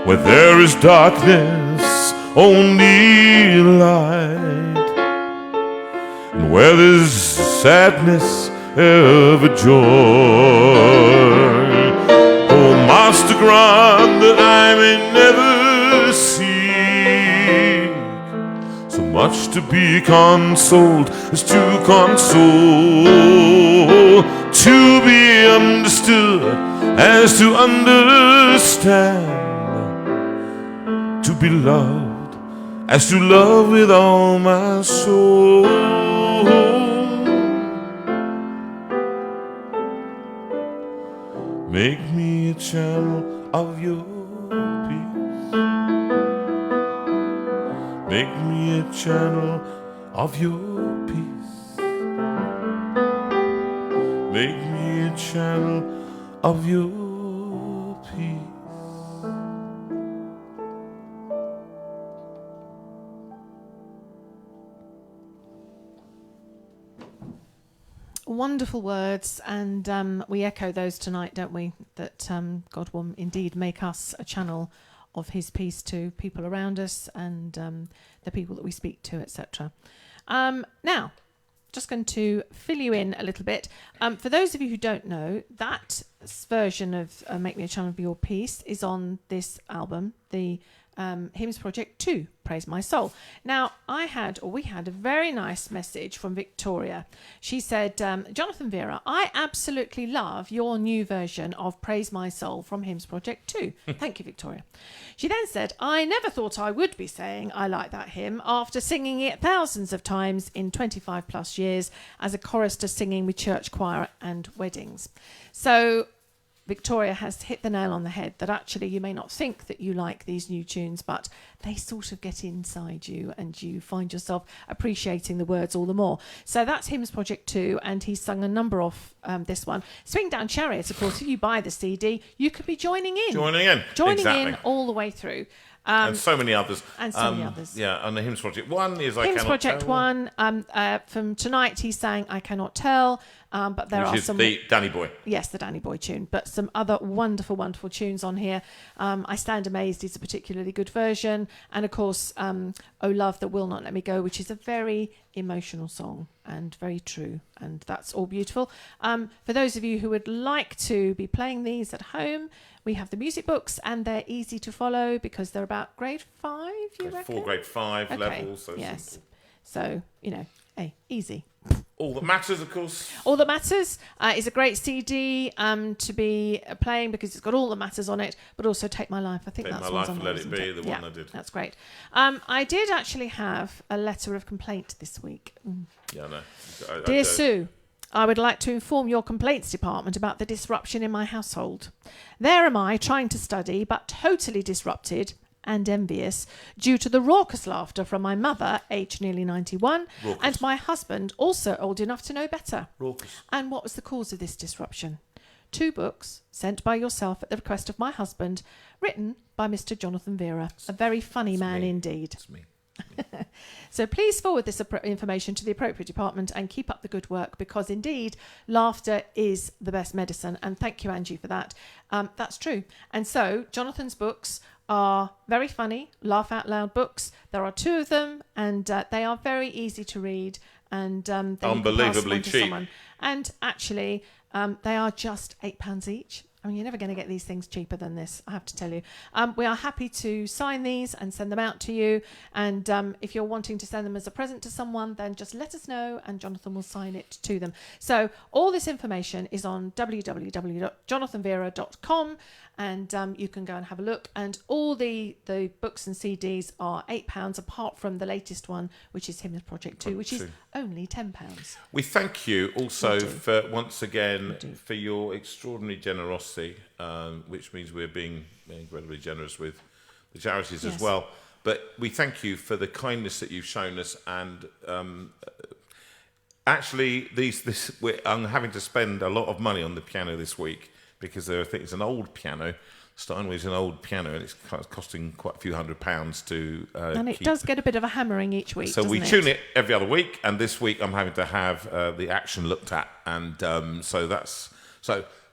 Speaker 1: Where there is darkness, only light. And where there's sadness, ever joy. Oh, Master, grant that I may never see much to be consoled as to console, to be understood as to understand, to be loved as to love with all my soul. Make me a channel of your peace. Make me a channel of your peace. Make me a channel of your peace.
Speaker 2: Wonderful words, and we echo those tonight, don't we? That God will indeed make us a channel of his peace to people around us and the people that we speak to, etc. Now, just going to fill you in a little bit. For those of you who don't know, that version of Make Me a Channel of Your Peace is on this album, the Hymns Project 2, Praise My Soul. Now, we had a very nice message from Victoria. She said, Jonathan Veira, I absolutely love your new version of Praise My Soul from Hymns Project 2. Thank you, Victoria. She then said, I never thought I would be saying I like that hymn after singing it thousands of times in 25 plus years as a chorister singing with church choir and weddings. So Victoria has hit the nail on the head, that actually you may not think that you like these new tunes, but they sort of get inside you and you find yourself appreciating the words all the more. So that's Hymns Project 2, and he's sung a number of this one. Swing Down Chariot, of course, if you buy the CD, you could be joining in.
Speaker 1: Joining
Speaker 2: in all the way through.
Speaker 1: And so many others.
Speaker 2: Yeah,
Speaker 1: and the Hymns Project 1 is
Speaker 2: Hymns Project 1, from tonight he sang I Cannot Tell, but there are some...
Speaker 1: the Danny Boy.
Speaker 2: Yes, the Danny Boy tune, but some other wonderful, wonderful tunes on here. I Stand Amazed is a particularly good version, and of course, Oh Love That Will Not Let Me Go, which is a very emotional song and very true, and that's all beautiful. For those of you who would like to be playing these at home, we have the music books, and they're easy to follow because they're about grade 5, you reckon?
Speaker 1: 4 grade 5 levels. So
Speaker 2: yes.
Speaker 1: simple.
Speaker 2: So, hey, easy.
Speaker 1: All That Matters, of course.
Speaker 2: All That Matters is a great CD to be playing because it's got All That Matters on it, but also Take My Life. I think
Speaker 1: Take
Speaker 2: that's
Speaker 1: My
Speaker 2: what's
Speaker 1: Life
Speaker 2: on
Speaker 1: and
Speaker 2: there,
Speaker 1: Let It
Speaker 2: isn't
Speaker 1: Be, the one I did.
Speaker 2: That's great. I did actually have a letter of complaint this week.
Speaker 1: Yeah, I know.
Speaker 2: Dear Sue, I would like to inform your complaints department about the disruption in my household. There am I trying to study, but totally disrupted and envious due to the raucous laughter from my mother, aged nearly 91, and my husband, also old enough to know better.
Speaker 1: Raucous.
Speaker 2: And what was the cause of this disruption? 2 books sent by yourself at the request of my husband, written by Mr. Jonathan Veira, a very funny man indeed.
Speaker 1: It's me.
Speaker 2: So please forward this information to the appropriate department and keep up the good work, because indeed laughter is the best medicine, and thank you, Angie, for that. That's true. And so Jonathan's books are very funny, laugh out loud books. There are 2 of them, and they are very easy to read, and then
Speaker 1: unbelievably cheap.
Speaker 2: Someone. And actually they are just £8 each. I mean, you're never going to get these things cheaper than this, I have to tell you. We are happy to sign these and send them out to you. And if you're wanting to send them as a present to someone, then just let us know and Jonathan will sign it to them. So all this information is on www.jonathanvera.com, and you can go and have a look. And all the books and CDs are £8, apart from the latest one, which is Hymns Project 2, which is only £10.
Speaker 1: We thank you also for once again for your extraordinary generosity, which means we're being incredibly generous with the charities as well. But we thank you for the kindness that you've shown us, and actually, I'm having to spend a lot of money on the piano this week because I think it's an old piano. Steinway's an old piano, and it's costing quite a few £100 to
Speaker 2: and it does get a bit of a hammering each week.
Speaker 1: So we tune it every other week, and this week I'm having to have the action looked at, and so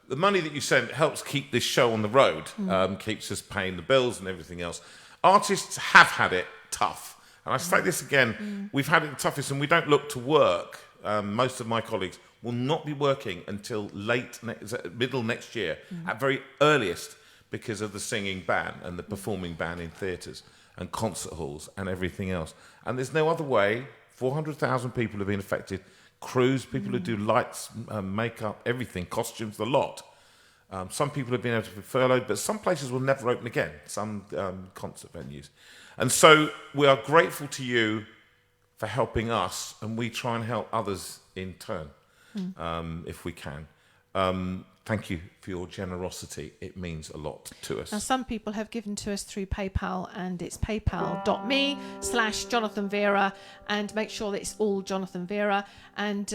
Speaker 1: the money that you send helps keep this show on the road, keeps us paying the bills and everything else. Artists have had it tough, and I say this again: we've had it the toughest, and we don't look to work. Most of my colleagues will not be working until middle next year, at very earliest, because of the singing ban and the performing ban in theatres and concert halls and everything else. And there's no other way. 400,000 people have been affected. Crews, people who do lights, makeup, everything, costumes, the lot. Some people have been able to be furloughed, but some places will never open again, some concert venues. And so we are grateful to you for helping us, and we try and help others in turn, if we can. Thank you for your generosity. It means a lot to us.
Speaker 2: Now, some people have given to us through PayPal, and it's paypal.me/Jonathan Veira, and make sure that it's all Jonathan Veira. And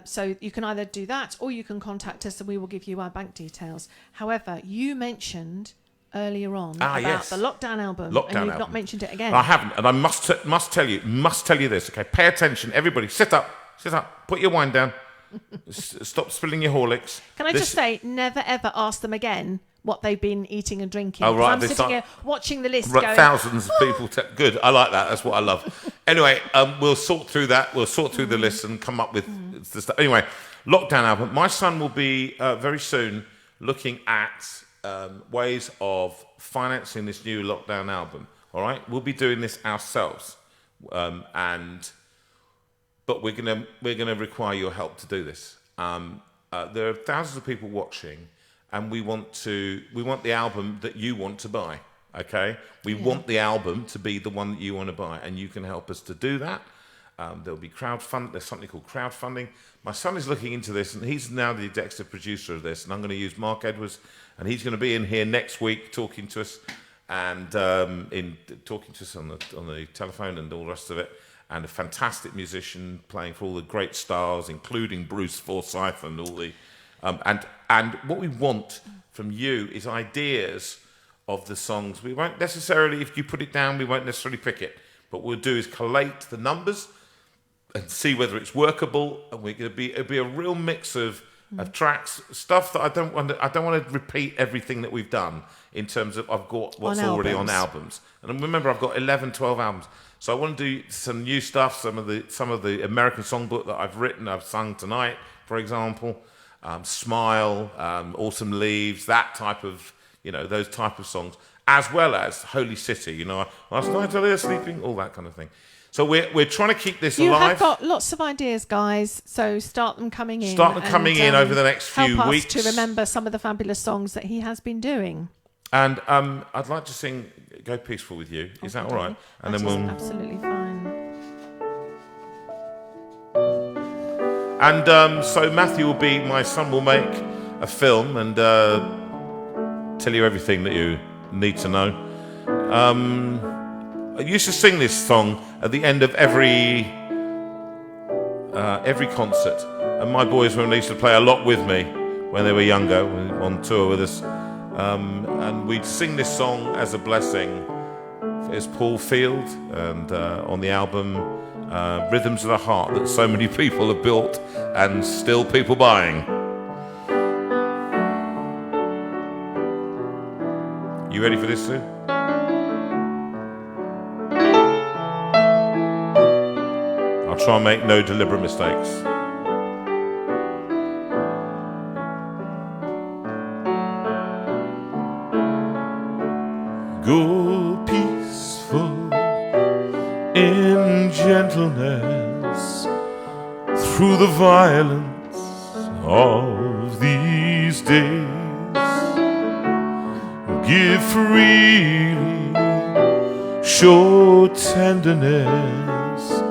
Speaker 2: so you can either do that, or you can contact us and we will give you our bank details. However, you mentioned earlier on about the Lockdown album, and you've not mentioned it again.
Speaker 1: I haven't, and I must tell you this. Okay, pay attention, everybody. Sit up, put your wine down. Stop spilling your Horlicks.
Speaker 2: Can I just say, never ever ask them again what they've been eating and drinking.
Speaker 1: Oh, right.
Speaker 2: I'm sitting here watching the list
Speaker 1: going...
Speaker 2: going...
Speaker 1: Thousands of people... Good, I like that. That's what I love. Anyway, we'll sort through that. We'll sort through the list and come up with the stuff. Anyway, Lockdown album. My son will be, very soon, looking at ways of financing this new Lockdown album. All right? We'll be doing this ourselves. But we're gonna require your help to do this. There are thousands of people watching, and we want the album that you want to buy. Okay, we want the album to be the one that you want to buy, and you can help us to do that. There'll be crowdfund. There's something called crowdfunding. My son is looking into this, and he's now the executive producer of this. And I'm going to use Mark Edwards, and he's going to be in here next week talking to us, and talking to us on the telephone and all the rest of it. And a fantastic musician playing for all the great stars, including Bruce Forsyth and all the and what we want from you is ideas of the songs. We won't necessarily, if you put it down, we won't necessarily pick it. But what we'll do is collate the numbers and see whether it's workable. And it'll be a real mix of tracks, stuff that I don't want to repeat everything that we've done in terms of I've got what's already on albums. And remember, I've got 11, 12 albums. So I want to do some new stuff, some of the American songbook that I've written, I've sung tonight, for example, Smile, Autumn Leaves, that type of, those type of songs, as well as Holy City, last night I lay sleeping, all that kind of thing. So we're trying to keep this alive.
Speaker 2: You have got lots of ideas, guys, so start them coming in.
Speaker 1: Start them coming in over the next few
Speaker 2: help
Speaker 1: weeks.
Speaker 2: Us to remember some of the fabulous songs that he has been doing.
Speaker 1: And I'd like to sing Go Peaceful with You. Is that all right? And
Speaker 2: that
Speaker 1: then we'll
Speaker 2: absolutely fine.
Speaker 1: And so Matthew my son will make a film and tell you everything that you need to know. I used to sing this song at the end of every concert, and my boys when they used to play a lot with me when they were younger, on tour with us, and we'd sing this song as a blessing. It's Paul Field, and on the album Rhythms of the Heart that so many people have built and still people buying. You ready for this, Sue? I'll try and make no deliberate mistakes. Go peaceful in gentleness through the violence of these days. Give freely, show tenderness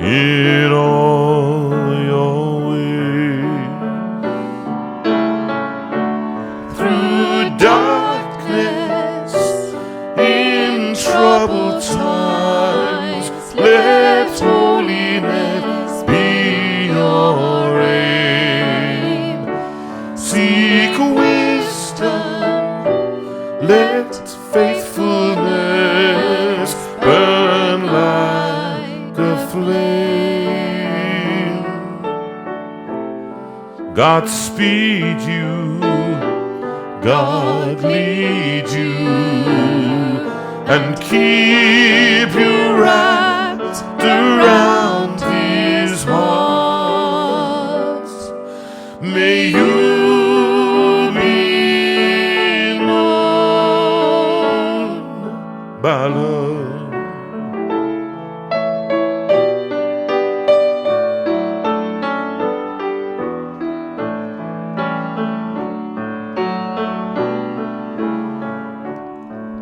Speaker 1: in all your ways. Through darkness, in troubled times, let holiness be your aim. Seek wisdom, let faithfulness burn like a flame. God speed you, God lead you, and keep you wrapped around His heart. May you be known by love.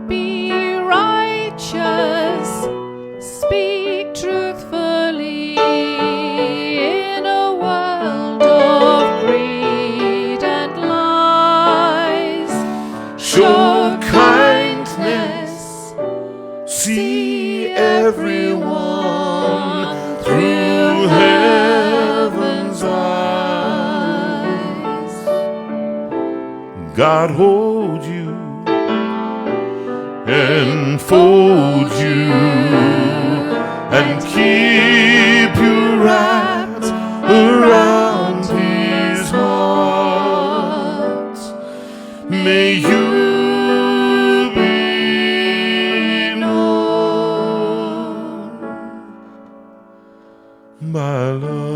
Speaker 2: Be righteous, speak truthfully in a world of greed and lies.
Speaker 1: Show kindness, see everyone through heaven's eyes. God hold you, enfold you, and keep you wrapped around His heart. May you be known by love.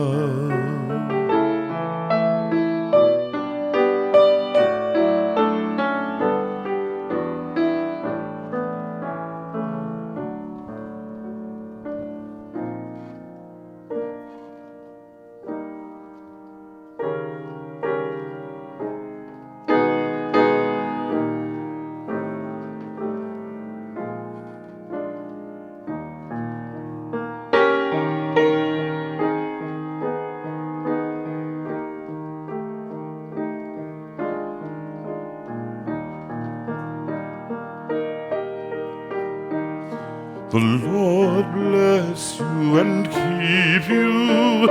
Speaker 1: The Lord bless you and keep you.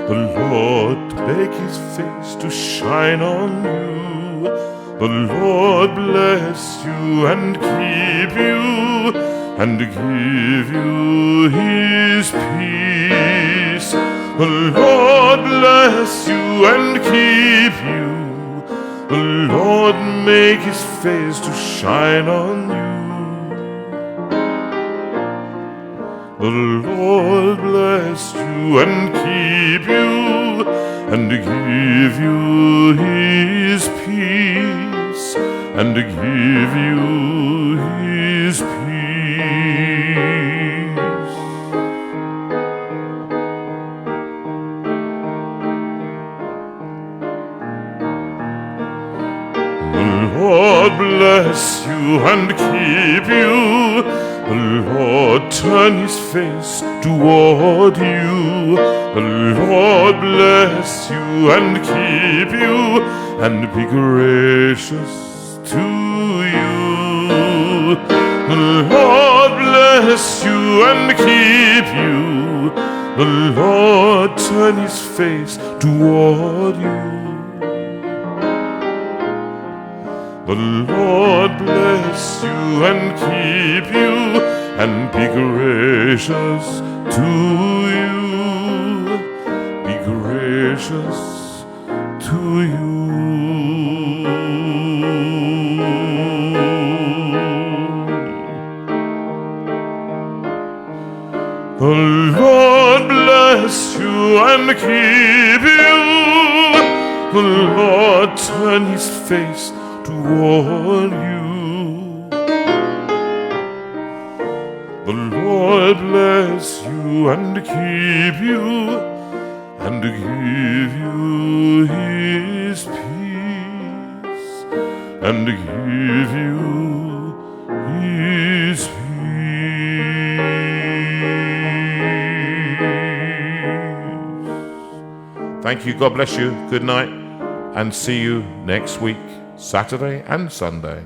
Speaker 1: The Lord make his face to shine on you. The Lord bless you and keep you, and give you his peace. The Lord bless you and keep you. The Lord make his face to shine on you. The Lord bless you and keep you, and give you his peace, and give you his peace. The Lord bless you and keep you. The Lord turn his face toward you. The Lord bless you and keep you, and be gracious to you. The Lord bless you and keep you. The Lord turn his face toward you. The Lord bless you and keep you, and be gracious to you. Be gracious to you. The Lord bless you and keep you. The Lord turn his face toward you. The Lord bless you and keep you, and give you his peace, and give you his peace. Thank you. God bless you. Good night, and see you next week, Saturday and Sunday.